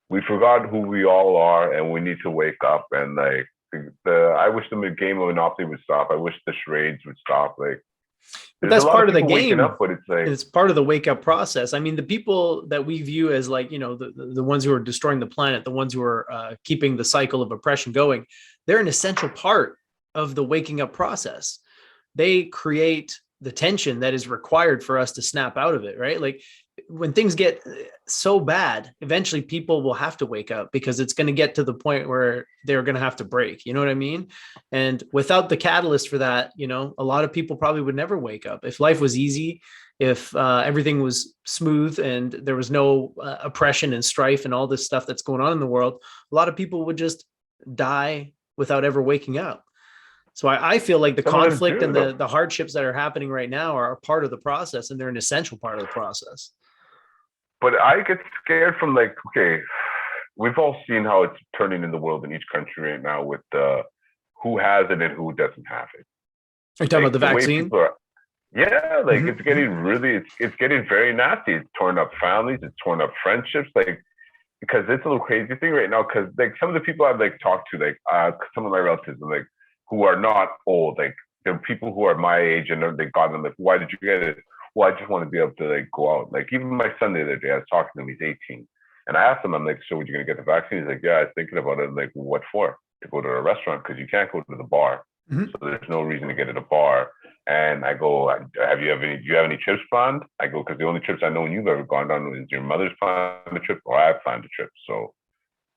we forgot who we all are, and we need to wake up. And, like, I wish the game of Monopoly would stop. I wish the charades would stop. Like, but that's part of the game. Up, but it's like, it's part of the wake up process. I mean, the people that we view as, like, you know, the ones who are destroying the planet, the ones who are keeping the cycle of oppression going, they're an essential part of the waking up process. They create the tension that is required for us to snap out of it, right? Like, when things get so bad, eventually people will have to wake up, because it's going to get to the point where they're going to have to break. You know what I mean? And without the catalyst for that, you know, a lot of people probably would never wake up. If life was easy, if everything was smooth and there was no oppression and strife and all this stuff that's going on in the world, a lot of people would just die without ever waking up. So I feel like the conflict and the hardships that are happening right now are a part of the process, and they're an essential part of the process. But I get scared from, like, okay, we've all seen how it's turning in the world in each country right now with who has it and who doesn't have it. Are you talking about the vaccine? It's getting really, it's getting very nasty. It's torn up families. It's torn up friendships. Like, because it's a little crazy thing right now. Because, like, some of the people I've, like, talked to, like, some of my relatives, like, who are not old, like, they're people who are my age, and they got them, like, why did you get it? well, I just want to be able to like go out. Like even my son the other day, I was talking to him, he's 18. And I asked him, I'm like, so are you going to get the vaccine? He's like, yeah, I was thinking about it. I'm like, what for? To go to a restaurant, because you can't go to the bar. So there's no reason to get at a bar. And I go, do you have any trips planned? I go, because the only trips I know you've ever gone on is your mother's planned a trip or I've planned a trip. So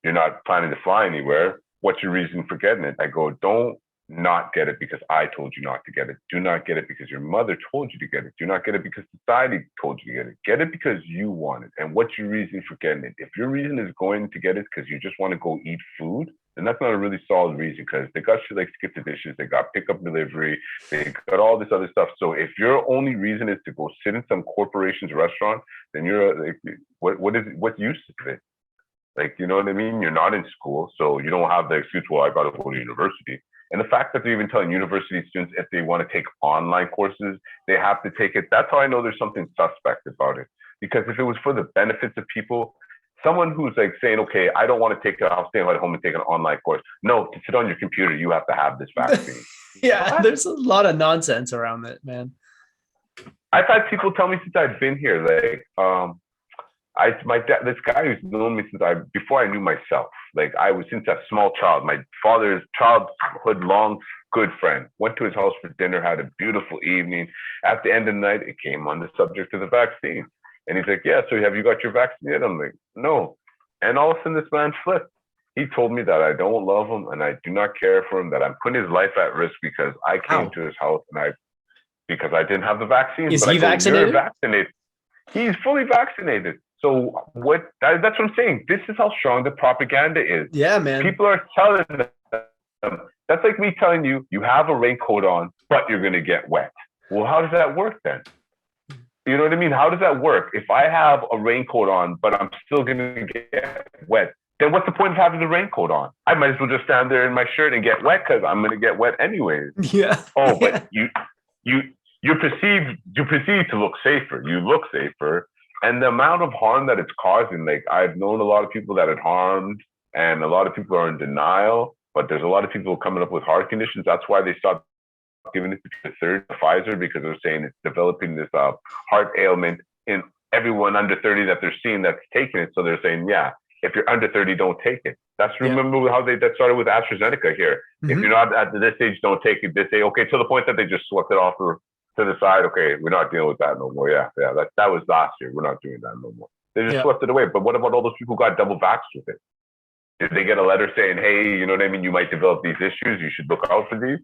you're not planning to fly anywhere. What's your reason for getting it? I go, don't not get it because I told you not to get it. Do not get it because your mother told you to get it. Do not get it because society told you to get it. Get it because you want it. And what's your reason for getting it? If your reason is going to get it because you just want to go eat food, then that's not a really solid reason, because they got shit like skip the dishes, they got pickup delivery, they got all this other stuff. So if your only reason is to go sit in some corporation's restaurant, then you're like, what's use of it? Like, you know what I mean? You're not in school, so you don't have the excuse, well, I got to go to university. And the fact that they're even telling university students if they want to take online courses, they have to take it. That's how I know there's something suspect about it. Because if it was for the benefits of people, someone who's like saying, okay, I don't want to take it, I'll stay at home and take an online course. No, to sit on your computer, you have to have this vaccine. Yeah, what? There's a lot of nonsense around it, man. I've had people tell me since I've been here, like, this guy who's known me before I knew myself. Like I was since a small child. My father's childhood long good friend. Went to his house for dinner, had a beautiful evening. At the end of the night, it came on the subject of the vaccine. And he's like, yeah, so have you got your vaccine yet? I'm like, no. And all of a sudden this man flipped. He told me that I don't love him and I do not care for him, that I'm putting his life at risk because I came to his house because I didn't have the vaccine. Is he vaccinated? You're vaccinated. He's fully vaccinated. So that's what I'm saying. This is how strong the propaganda is. Yeah, man. People are telling them. That's like me telling you, you have a raincoat on, but you're going to get wet. Well, how does that work then? You know what I mean? How does that work? If I have a raincoat on, but I'm still going to get wet, then what's the point of having the raincoat on? I might as well just stand there in my shirt and get wet because I'm going to get wet anyways. Yeah. Oh, but you perceive to look safer. You look safer. And the amount of harm that it's causing, like I've known a lot of people that it harmed and a lot of people are in denial, but there's a lot of people coming up with heart conditions. That's why they stopped giving it to the third Pfizer, because they're saying it's developing this heart ailment in everyone under 30 that they're seeing that's taking it. So they're saying, yeah, if you're under 30, don't take it. Remember how that started with AstraZeneca here. If you're not at this age, don't take it. They say, okay, to the point that they just swept it off to the side. Okay, we're not dealing with that no more. Yeah, that was last year. We're not doing that no more. They just swept it away. But what about all those people who got double vaxxed with it? Did they get a letter saying, hey, you know what I mean? You might develop these issues. You should look out for these.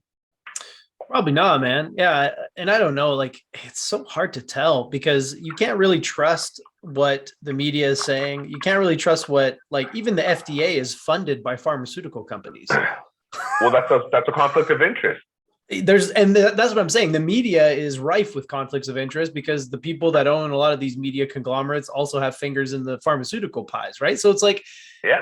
Probably not, man. Yeah. And I don't know, like, it's so hard to tell because you can't really trust what the media is saying. You can't really trust what, like, even the FDA is funded by pharmaceutical companies. Well, that's a conflict of interest. That's what I'm saying. The media is rife with conflicts of interest because the people that own a lot of these media conglomerates also have fingers in the pharmaceutical pies, right? So it's like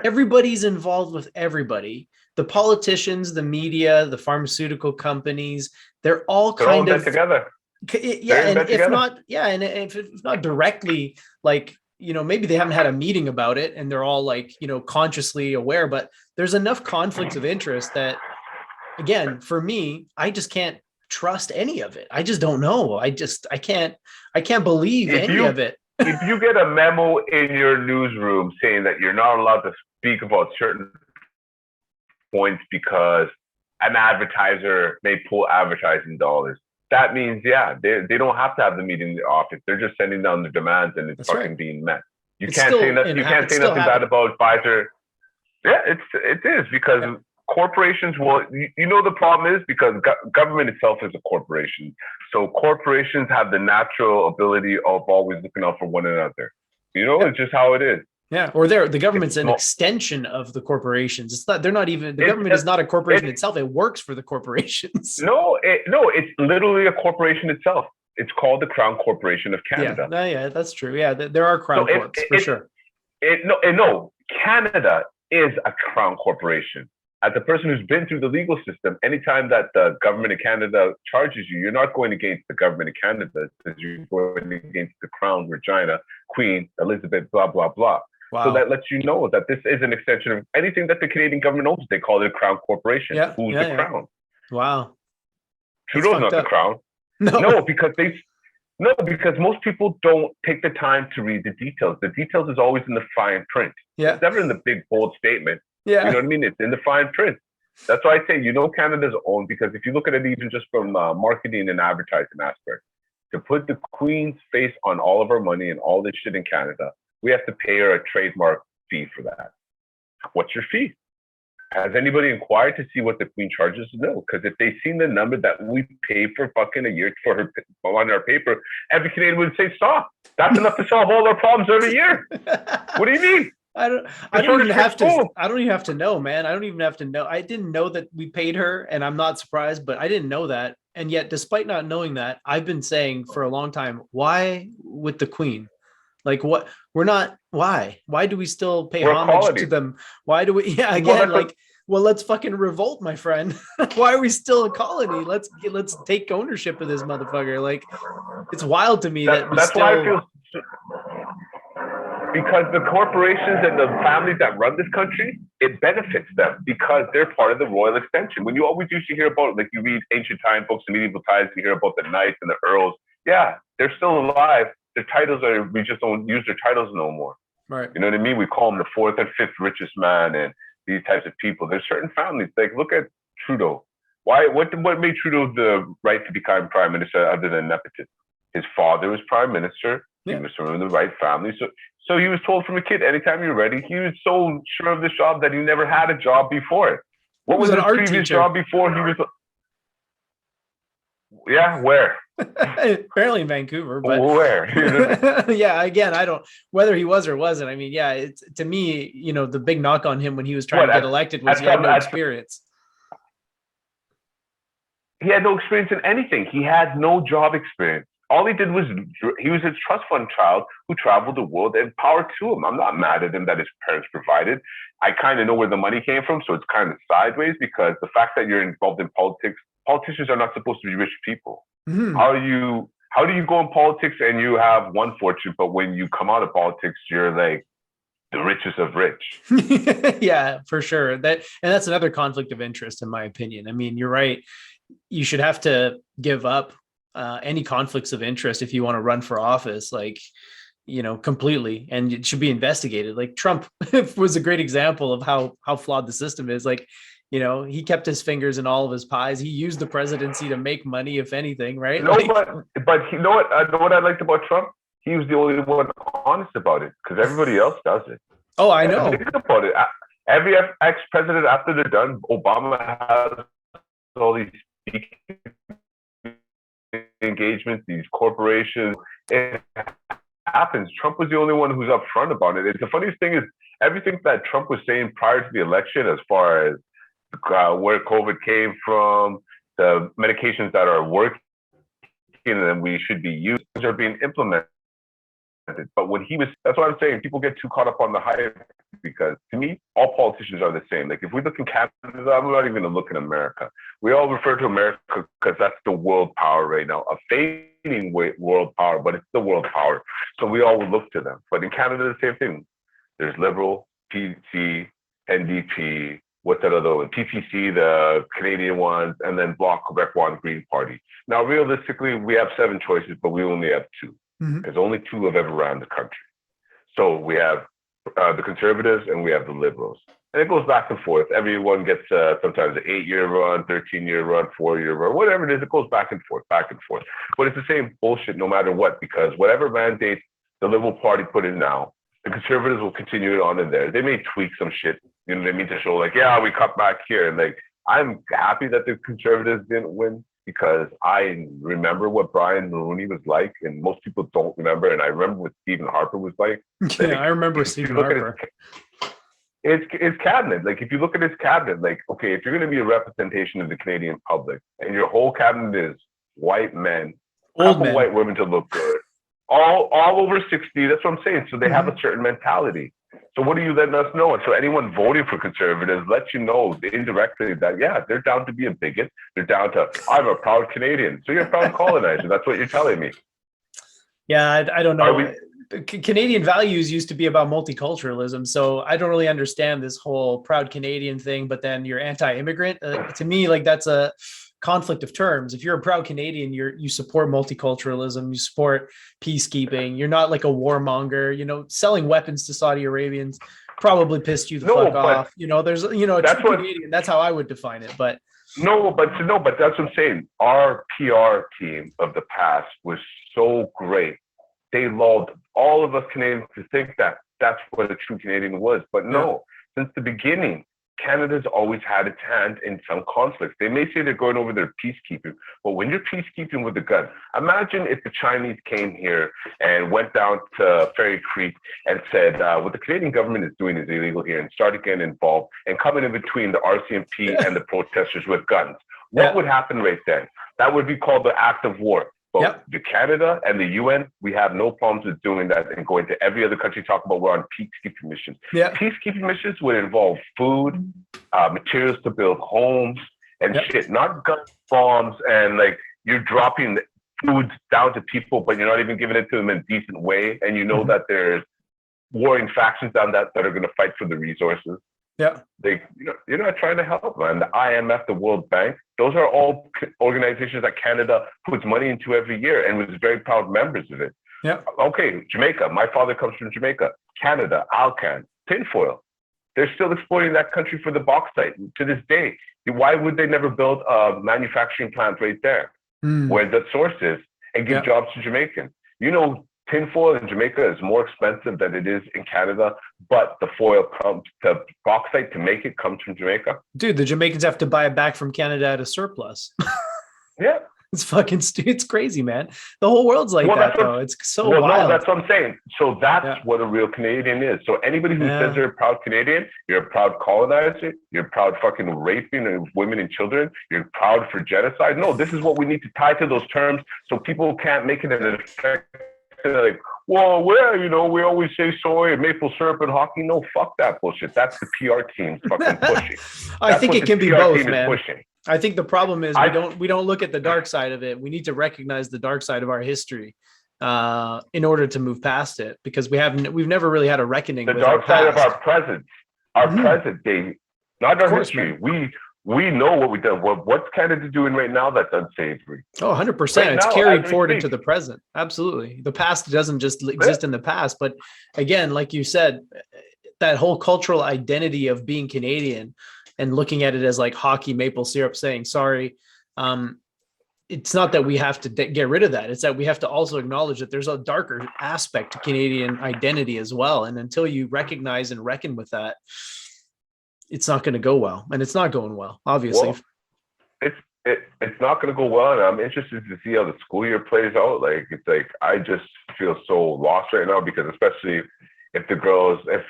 everybody's involved with everybody. The politicians, the media, the pharmaceutical companies, they're all kind of together. Yeah, and if not directly, like, you know, maybe they haven't had a meeting about it and they're all like, you know, consciously aware, but there's enough conflicts of interest that, again, for me, I just can't trust any of it. I just don't know. I can't believe any of it. If you get a memo in your newsroom saying that you're not allowed to speak about certain points because an advertiser may pull advertising dollars, that means, they don't have to have the meeting in the office. They're just sending down the demands and it's being met. You can't say nothing bad about Pfizer. Yeah, it is because corporations the problem is because government itself is a corporation. So corporations have the natural ability of always looking out for one another. It's just how it is. Yeah, or the government's an extension of the corporations. It's not. They're not even. The government is not a corporation itself. It works for the corporations. No, it's literally a corporation itself. It's called the Crown Corporation of Canada. Yeah, that's true. Yeah, there are Crown Corps for sure. No, Canada is a Crown Corporation. As a person who's been through the legal system, anytime that the government of Canada charges you, you're not going against the government of Canada, because you're going against the Crown, Regina, Queen, Elizabeth, blah, blah, blah. Wow. So that lets you know that this is an extension of anything that the Canadian government owns. They call it a Crown Corporation. Who's the Crown? Wow. Trudeau's not the Crown. No, because No, because most people don't take the time to read the details. The details is always in the fine print. Yeah. It's never in the big bold statement. Yeah. You know what I mean? It's in the fine print. That's why I say, Canada's own, because if you look at it even just from marketing and advertising aspect, to put the Queen's face on all of our money and all this shit in Canada, we have to pay her a trademark fee for that. What's your fee? Has anybody inquired to see what the Queen charges? No, because if they've seen the number that we pay for fucking a year for her on our paper, every Canadian would say, stop. That's enough to solve all our problems every year. What do you mean? I don't even have to know, man. I don't even have to know. I didn't know that we paid her, and I'm not surprised, but I didn't know that. And yet, despite not knowing that, I've been saying for a long time, why with the Queen? Like, what? We're not. Why do we still pay homage to them? Why do we? Yeah, again, let's fucking revolt, my friend. Why are we still a colony? Let's take ownership of this motherfucker. Like, it's wild to me that that's why I feel. Because the corporations and the families that run this country, it benefits them because they're part of the royal extension. When you always used to hear about, like, you read ancient time books and medieval times, you hear about the knights and the earls. Yeah, they're still alive. Their titles we just don't use their titles no more. Right. You know what I mean? We call them the fourth and fifth richest man and these types of people. There's certain families, like, look at Trudeau. What made Trudeau the right to become prime minister other than nepotism? His father was prime minister. Yeah. He was from the right family. So he was told from a kid, anytime you're ready. He was so sure of this job that he never had a job before it. What was his previous job before he was? Yeah, where? Apparently in Vancouver, but where? Yeah, again, I don't, whether he was or wasn't. I mean, yeah, it's, to me, the big knock on him when he was trying to get elected was he had no experience. He had no experience in anything. He had no job experience. All he did was, he was his trust fund child who traveled the world, and power to him. I'm not mad at him that his parents provided. I kind of know where the money came from, so it's kind of sideways, because the fact that you're involved in politics, politicians are not supposed to be rich people. Mm-hmm. How do you go in politics and you have one fortune, but when you come out of politics, you're like the richest of rich? Yeah, for sure. That's another conflict of interest, in my opinion. I mean, you're right. You should have to give up any conflicts of interest if you want to run for office, like, completely, and it should be investigated. Like, Trump was a great example of how flawed the system is. Like, he kept his fingers in all of his pies. He used the presidency to make money, if anything, right? No, but you know what I liked about Trump? He was the only one honest about it, because everybody else does it. Oh, I know. Think about it. Every ex-president, after they're done, Obama has all these engagements, these corporations. It happens. Trump was the only one who's upfront about it. The funniest thing is, everything that Trump was saying prior to the election, as far as where COVID came from, the medications that are working and we should be using, are being implemented. But when that's what I'm saying, people get too caught up on the hype, because to me, all politicians are the same. Like, if we look in Canada, I'm not even going to look in America. We all refer to America because that's the world power right now, a fading world power, but it's the world power. So we all look to them. But in Canada, the same thing. There's Liberal, PC, NDP, what's that other one? PPC, the Canadian ones, and then Bloc Quebec One Green Party. Now, realistically, we have 7 choices, but we only have 2. Mm-hmm. There's only 2 have ever ran the country. So we have the Conservatives and we have the Liberals. And it goes back and forth. Everyone gets sometimes an 8-year run, 13-year run, 4-year run, whatever it is, it goes back and forth. But it's the same bullshit no matter what, because whatever mandate the Liberal Party put in now, the Conservatives will continue it on in there. They may tweak some shit, they mean to show, like, yeah, we cut back here. And like, I'm happy that the Conservatives didn't win, because I remember what Brian Mulroney was like, and most people don't remember. And I remember what Stephen Harper was like. Yeah, I remember Stephen Harper. His cabinet, like, if you look at his cabinet, like, okay, if you're going to be a representation of the Canadian public, and your whole cabinet is white men, old men, white women to look good, all over 60, that's what I'm saying. So they have a certain mentality. So what are you letting us know? And so anyone voting for Conservatives lets you know indirectly that, yeah, they're down to be a bigot. They're down to, I'm a proud Canadian. So you're a proud colonizer. That's what you're telling me. Yeah, I don't know. Canadian values used to be about multiculturalism. So I don't really understand this whole proud Canadian thing, but then you're anti-immigrant. To me, like, that's a conflict of terms. If you're a proud Canadian, you support multiculturalism, you support peacekeeping. You're not like a warmonger. You know, selling weapons to Saudi Arabians probably pissed you the fuck off. You know, there's, you know, a true Canadian. That's how I would define it. But but that's what I'm saying. Our PR team of the past was so great. They lulled all of us Canadians to think that that's what a true Canadian was. But no, since the beginning, Canada's always had its hand in some conflicts. They may say they're going over their peacekeeping, but when you're peacekeeping with a gun, imagine if the Chinese came here and went down to Ferry Creek and said, what the Canadian government is doing is illegal here, and started getting involved and coming in between the RCMP and the protesters with guns. What would happen right then? That would be called the act of war. But the Canada and the UN, we have no problems with doing that and going to every other country, talk about we're on peacekeeping missions. Peacekeeping missions would involve food, materials to build homes and shit, not guns, bombs, and like you're dropping food down to people, but you're not even giving it to them in a decent way. And you know that there's warring factions down that are going to fight for the resources. You're not trying to help, man. The IMF, the World Bank, those are all organizations that Canada puts money into every year and was very proud members of it. Okay, Jamaica. My father comes from Jamaica. Canada, Alcan, tinfoil. They're still exploiting that country for the bauxite to this day. Why would they never build a manufacturing plant right there where the source is and give jobs to Jamaicans? You know, tinfoil in Jamaica is more expensive than it is in Canada, but the bauxite to make it comes from Jamaica. Dude, the Jamaicans have to buy it back from Canada at a surplus. It's fucking it's crazy, man. The whole world's like that, though. It's so wild. No, that's what I'm saying. So that's what a real Canadian is. So anybody who says they're a proud Canadian, you're a proud colonizer, you're proud fucking raping women and children, you're proud for genocide. No, this is what we need to tie to those terms so people can't make it an effect. Like, well, you know, we always say soy and maple syrup and hockey. No, fuck that bullshit. That's the PR team fucking pushing. I think it can be both, man. I think the problem is we don't look at the dark side of it. We need to recognize the dark side of our history in order to move past it, because we've never really had a reckoning. The dark side of our present, present day, not our history. Man. We know what we've done. What's Canada doing right now that's unsavory? Oh, 100%. It's carried forward into the present. Absolutely. The past doesn't just exist in the past. But again, like you said, that whole cultural identity of being Canadian and looking at it as like hockey, maple syrup, saying sorry. It's not that we have to get rid of that. It's that we have to also acknowledge that there's a darker aspect to Canadian identity as well. And until you recognize and reckon with that, it's not going to go well, and it's not going well, obviously. Well, it's not going to go well, and I'm interested to see how the school year plays out. Like, it's like I just feel so lost right now, because especially if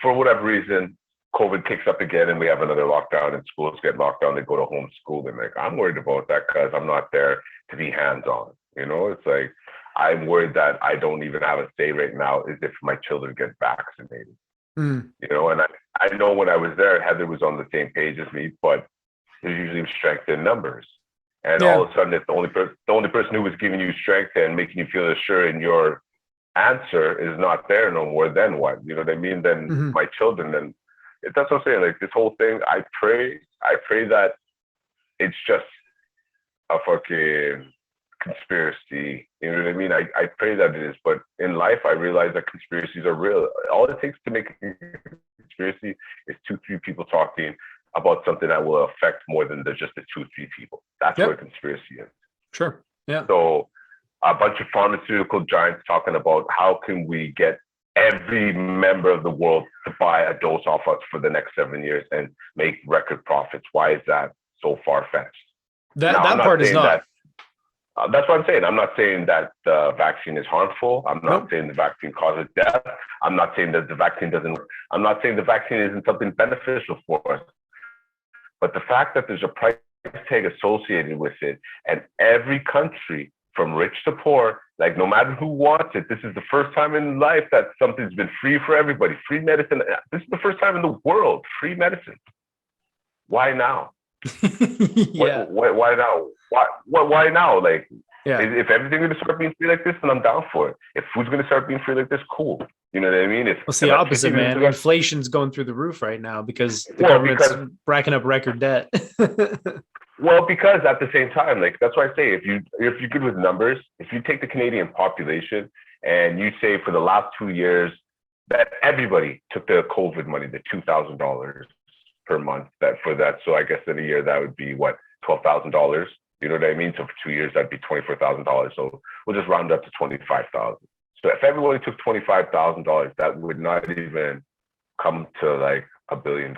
for whatever reason COVID kicks up again and we have another lockdown and schools get locked down, they go to homeschooling. Like, I'm worried about that because I'm not there to be hands-on. You know, it's like I'm worried that I don't even have a say right now is if my children get vaccinated. You know, and I know when I was there, Heather was on the same page as me, but there's usually strength in numbers. And all of a sudden, it's the only person who was giving you strength and making you feel assured in your answer is not there no more. Then what? You know what I mean? Then my children. Then that's what I'm saying. Like, this whole thing, I pray that it's just a fucking conspiracy. You know what I mean? I pray that it is, but in life I realize that conspiracies are real. All it takes to make a conspiracy is 2-3 people talking about something that will affect more than just the 2-3 people. That's what a conspiracy is. Sure. Yeah. So a bunch of pharmaceutical giants talking about how can we get every member of the world to buy a dose off us for the next 7 years and make record profits. Why is that so far-fetched? That part is not. That's what I'm saying. I'm not saying that the vaccine is harmful. I'm not saying the vaccine causes death. I'm not saying that the vaccine doesn't work. I'm not saying the vaccine isn't something beneficial for us. But the fact that there's a price tag associated with it, and every country, from rich to poor, like, no matter who wants it, this is the first time in life that something's been free for everybody. Free medicine. This is the first time in the world. Free medicine. Why now? Why now? Why now? Like, if everything's going to start being free like this, then I'm down for it. If food's going to start being free like this, cool. You know what I mean? It's the opposite, man. Inflation's going through the roof right now because the government's racking up record debt. Well, because at the same time, like that's why I say if you're good with numbers, if you take the Canadian population and you say for the last 2 years that everybody took the COVID money, the $2,000 per month that for that. So I guess in a year that would be what, $12,000. You know what I mean? So for 2 years that'd be $24,000. So we'll just round up to 25,000. So if everybody took $25,000, that would not even come to like $1 billion.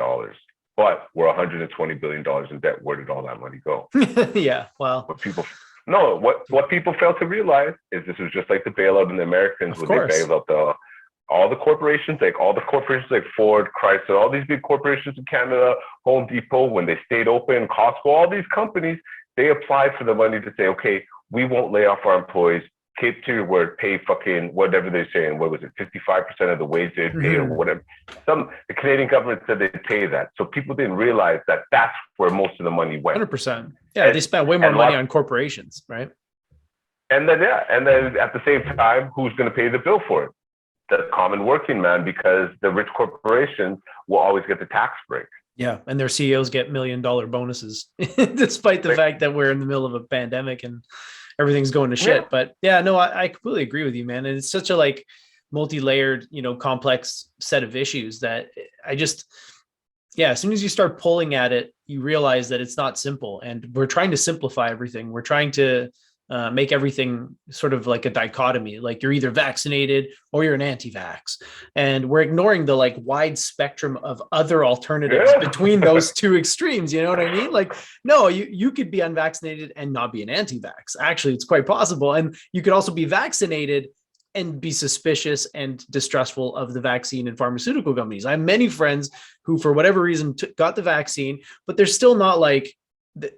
But we're $120 billion in debt. Where did all that money go? Yeah, well, what people fail to realize is this was just like the bailout in the Americans when they bailed out all the corporations like Ford, Chrysler, all these big corporations in Canada, Home Depot, when they stayed open, Costco, all these companies, they applied for the money to say, okay, we won't lay off our employees. Keep to your word, pay fucking whatever they're saying. What was it, 55% of the wage they'd pay or whatever? The Canadian government said they'd pay that. So people didn't realize that that's where most of the money went. 100%. Yeah, they spent way more money on corporations, right? And then at the same time, who's going to pay the bill for it? The common working man, because the rich corporations will always get the tax break. Yeah, and their CEOs get $1 million bonuses, despite the fact that we're in the middle of a pandemic and everything's going to shit. Yeah. But yeah, no, I completely agree with you, man. And it's such a like multi-layered, complex set of issues that as soon as you start pulling at it, you realize that it's not simple. And we're trying to simplify everything. We're trying to make everything sort of like a dichotomy, like you're either vaccinated or you're an anti-vax. And we're ignoring the like wide spectrum of other alternatives between those two extremes. You know what I mean? Like, no, you could be unvaccinated and not be an anti-vax. Actually, it's quite possible. And you could also be vaccinated and be suspicious and distrustful of the vaccine and pharmaceutical companies. I have many friends who, for whatever reason, got the vaccine, but they're still not like,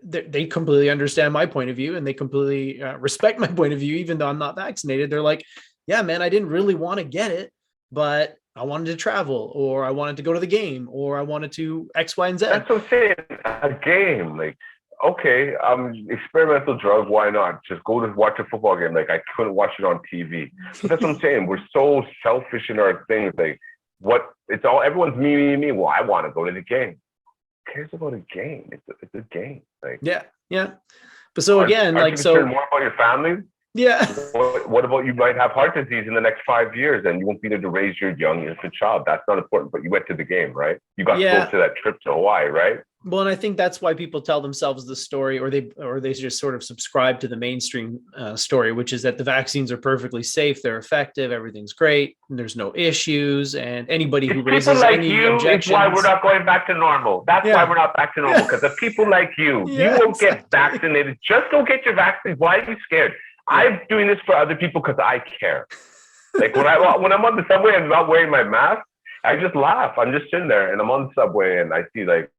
they completely understand my point of view and they completely respect my point of view, even though I'm not vaccinated. They're like, yeah, man, I didn't really want to get it, but I wanted to travel, or I wanted to go to the game, or I wanted to X, Y, and Z. That's what I'm saying. A game, like, okay, experimental drug, why not? Just go to watch a football game. Like, I couldn't watch it on TV. But that's what I'm saying. We're so selfish in our things. Like, everyone's me. Well, I want to go to the game. Who cares about a game? It's a game. Like, yeah. But so again, more about your family. Yeah. What about you might have heart disease in the next 5 years and you won't be able to raise your young infant child? That's not important, but you went to the game, right? You got close to that trip to Hawaii, right? Well, and I think that's why people tell themselves the story, or they just sort of subscribe to the mainstream story, which is that the vaccines are perfectly safe, they're effective, everything's great, and there's no issues, and anybody who raises any objections. It's why we're not going back to normal. That's why we're not back to normal, because of people like you. You won't get vaccinated. Just go get your vaccine. Why are you scared? I'm doing this for other people because I care. Like when I'm on the subway and I'm not wearing my mask, I just laugh. I'm just sitting there and I'm on the subway and I see like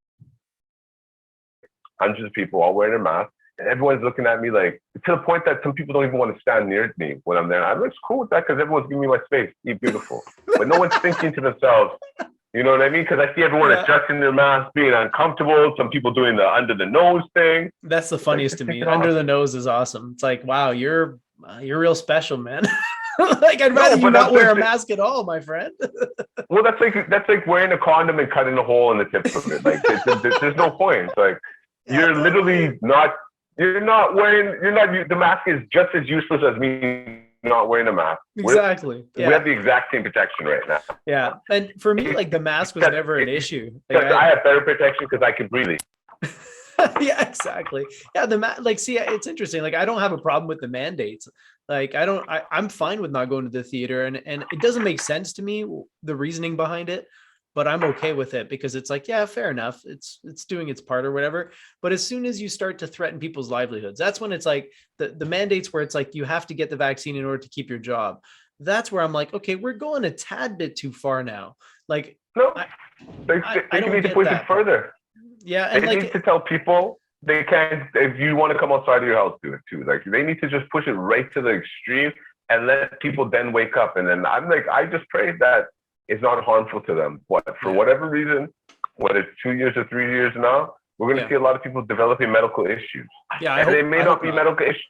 hundreds of people all wearing their masks, and everyone's looking at me like, to the point that some people don't even want to stand near me when I'm there. I'm like, cool with that because everyone's giving me my space. Be beautiful. But no one's thinking to themselves, you know what I mean? Because I see everyone adjusting their mask, being uncomfortable. Some people doing the under the nose thing. That's the funniest to me. Under the nose is awesome. It's like, wow, you're real special, man. Like, I'd rather you not wear a mask at all, my friend. Well, that's like wearing a condom and cutting a hole in the tip of it. Like, there's no point. It's like, you're literally not. The mask is just as useless as me not wearing a mask. Exactly. We have the exact same protection right now. Yeah, and for me, like, the mask was never an issue. Like, I have better protection because I can breathe. Yeah, exactly. Yeah, it's interesting. Like, I don't have a problem with the mandates. Like, I'm fine with not going to the theater, and it doesn't make sense to me, the reasoning behind it, but I'm okay with it because it's like, yeah, fair enough. It's doing its part or whatever. But as soon as you start to threaten people's livelihoods, that's when it's like the mandates where it's like, you have to get the vaccine in order to keep your job. That's where I'm like, okay, we're going a tad bit too far now. Like, no, they need to push it further. Yeah. And they need to tell people they can't, if you want to come outside of your house, do it too. Like, they need to just push it right to the extreme and let people then wake up. And then I'm like, I just pray that it's not harmful to them. But for whatever reason, whether it's 2 years or 3 years now, we're going to see a lot of people developing medical issues. Yeah, and it may not be medical issues.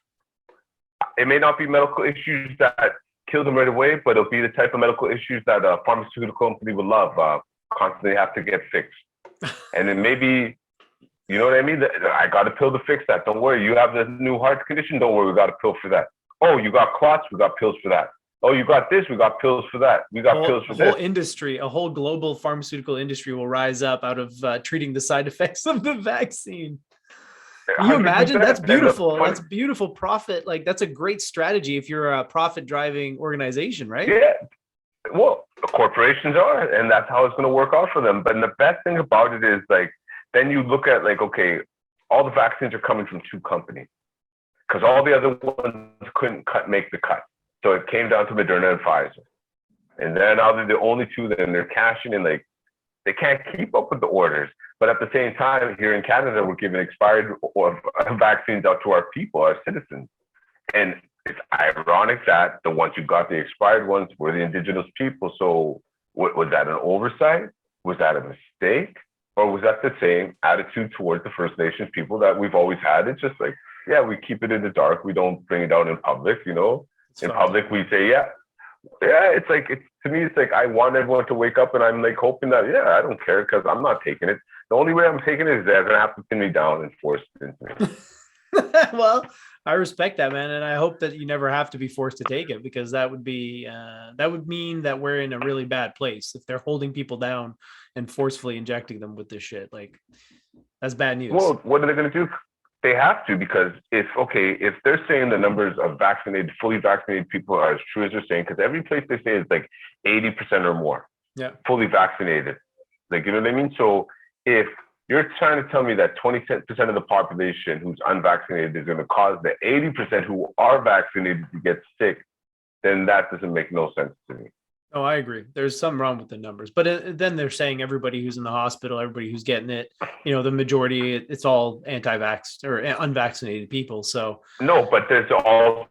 It may not be medical issues that kill them right away, but it'll be the type of medical issues that a pharmaceutical company would love, constantly have to get fixed. And then maybe You know what I mean? I got a pill to fix that. Don't worry. You have the new heart condition. Don't worry. We got a pill for that. Oh, you got clots. We got pills for that. Oh, you got this. We got pills for that. We got pills for this. A whole industry, a whole global pharmaceutical industry will rise up out of treating the side effects of the vaccine. Can you imagine? That's beautiful. That's beautiful profit. Like that's a great strategy if you're a profit-driving organization, right? Yeah. Well, corporations are, and that's how it's going to work out for them. But the best thing about it is like, then you look at like, okay, all the vaccines are coming from 2 companies because all the other ones couldn't make the cut. So it came down to Moderna and Pfizer. And then now they're the only 2, then they're cashing in, like, they can't keep up with the orders. But at the same time, here in Canada, we're giving expired vaccines out to our people, our citizens. And it's ironic that the ones who got the expired ones were the Indigenous people. So was that an oversight? Was that a mistake? Or was that the same attitude towards the First Nations people that we've always had? It's just like, yeah, we keep it in the dark. We don't bring it out in public, you know? In public, we say, yeah, it's like, to me, it's like, I want everyone to wake up and I'm like hoping that, yeah, I don't care because I'm not taking it. The only way I'm taking it is they're going to have to pin me down and force it into me. Well, I respect that, man. And I hope that you never have to be forced to take it because that would be, that would mean that we're in a really bad place. If they're holding people down and forcefully injecting them with this shit, like that's bad news. Well, what are they going to do? They have to, because if they're saying the numbers of fully vaccinated people are as true as they're saying, because every place they say is like 80% or more, fully vaccinated. Like, you know what I mean? So if you're trying to tell me that 20% of the population who's unvaccinated is going to cause the 80% who are vaccinated to get sick, then that doesn't make no sense to me. Oh, I agree. There's something wrong with the numbers, but then they're saying everybody who's in the hospital, everybody who's getting it, you know, the majority, it's all anti-vax or unvaccinated people. So no, but so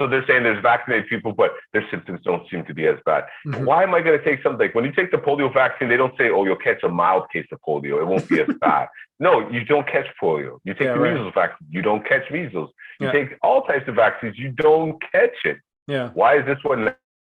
they're saying there's vaccinated people, but their symptoms don't seem to be as bad. Mm-hmm. Why am I going to take something like when you take the polio vaccine, they don't say, oh, you'll catch a mild case of polio. It won't be as bad. No, you don't catch polio. You take the measles vaccine, you don't catch measles. You take all types of vaccines, you don't catch it. Yeah. Why is this one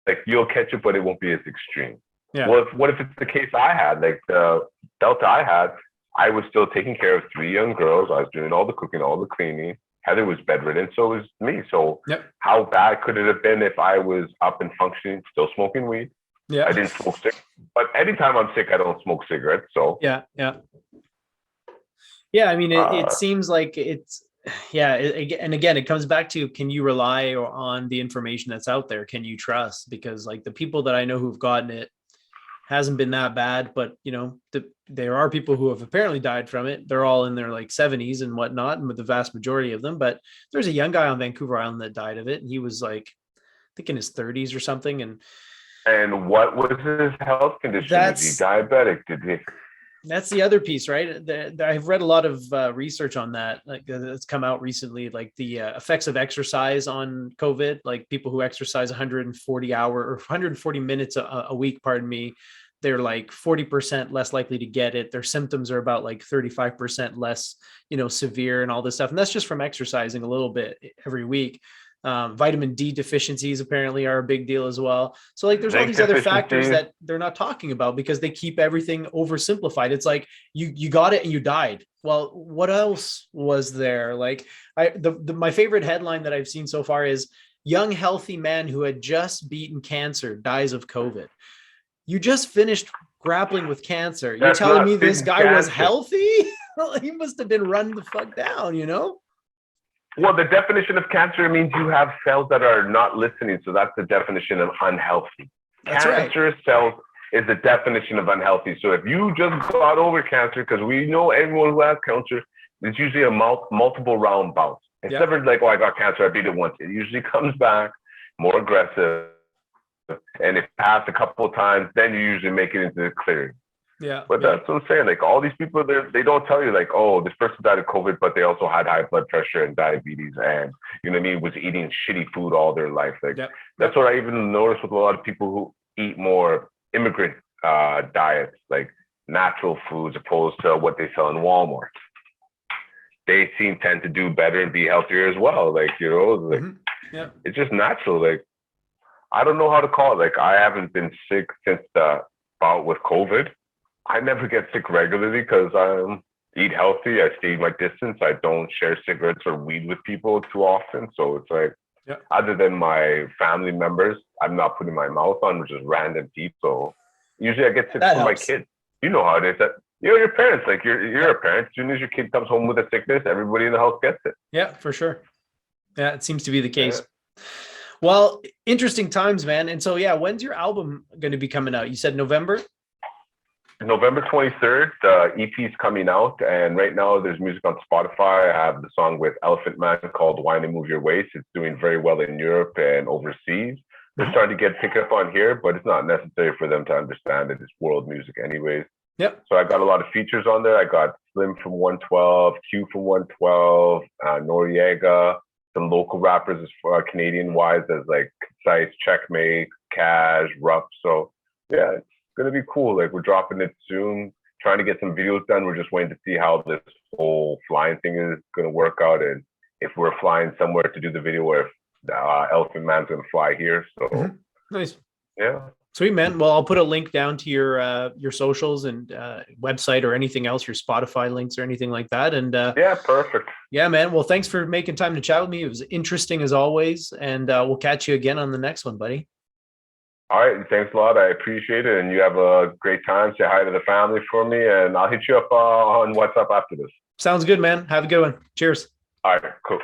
like you'll catch it, but it won't be as extreme? Yeah. Well, what if it's the case I had, like the Delta I had, I was still taking care of 3 young girls. I was doing all the cooking, all the cleaning. Heather was bedridden, so was me. So how bad could it have been if I was up and functioning, still smoking weed? Yeah. I didn't smoke cigarettes, but anytime I'm sick, I don't smoke cigarettes. So yeah. I mean, it seems like it's, and again, it comes back to, can you rely on the information that's out there? Can you trust? Because like the people that I know who've gotten it hasn't been that bad, but you know, there are people who have apparently died from it. They're all in their like 70s and whatnot, and with the vast majority of them. But there's a young guy on Vancouver Island that died of it, and he was like, I think in his 30s or something. And what was his health condition? Was he diabetic? Did he? That's the other piece, right? I've read a lot of research on that, like that's come out recently, like the effects of exercise on COVID, like people who exercise 140 minutes a week, pardon me, they're like 40% less likely to get it. Their symptoms are about like 35% less, you know, severe and all this stuff. And that's just from exercising a little bit every week. Vitamin D deficiencies apparently are a big deal as well. So like there's all these other factors that they're not talking about because they keep everything oversimplified. It's like you got it and you died. Well, what else was there? Like my favorite headline that I've seen so far is young healthy man who had just beaten cancer dies of COVID. You just finished grappling with cancer. You're telling me this guy was healthy? He must have been run the fuck down, you know? Well, the definition of cancer means you have cells that are not listening. So that's the definition of unhealthy. That's cancerous cells is the definition of unhealthy. So if you just got over cancer, because we know everyone who has cancer, it's usually a multiple round bout. It's never like, oh, I got cancer, I beat it once. It usually comes back more aggressive. And if passed a couple of times, then you usually make it into the clearing. Yeah. But that's what I'm saying. Like all these people, they don't tell you like, oh, this person died of COVID, but they also had high blood pressure and diabetes and, you know what I mean, was eating shitty food all their life. Like that's what I even noticed with a lot of people who eat more immigrant diets, like natural foods opposed to what they sell in Walmart. They tend to do better and be healthier as well. Like, you know, like it's just natural. Like, I don't know how to call it. Like, I haven't been sick since the bout with COVID. I never get sick regularly because eat healthy. I stay my distance. I don't share cigarettes or weed with people too often. So it's like, Yeah. other than my family members, I'm not putting my mouth on, which is random people. So usually I get tips That from my helps. kids. You know how it is. That your parents, like you're a parent. As soon as your kid comes home with a sickness, everybody in the house gets it. Yeah, for sure. Yeah, it seems to be the case. Yeah. Well, interesting times, man. And so, yeah, when's your album going to be coming out? You said November? November 23rd, the EP is coming out, and right now there's music on Spotify. I have the song with Elephant Man called "Wine and Move Your Waist." It's doing very well in Europe and overseas. They're starting to get picked up on here, but it's not necessary for them to understand that it's world music anyways. Yep. So I got a lot of features on there. I got Slim from 112, Q from 112, Noriega, some local rappers as far Canadian wise as like Concise, Checkmate, Cash, Ruff. So yeah, it's gonna be cool. Like we're dropping it soon, trying to get some videos done. We're just waiting to see how this whole flying thing is gonna work out, and if we're flying somewhere to do the video, or if Elephant Man's gonna fly here. So Nice. yeah. Sweet, man. Well, I'll put a link down to your socials and website or anything else, your Spotify links or anything like that. And yeah, perfect. Yeah, man. Well, thanks for making time to chat with me. It was interesting as always, and we'll catch you again on the next one, buddy. All right, thanks a lot. I appreciate it, and you have a great time. Say hi to the family for me, and I'll hit you up on WhatsApp after this. Sounds good, man. Have a good one. Cheers. All right, cool.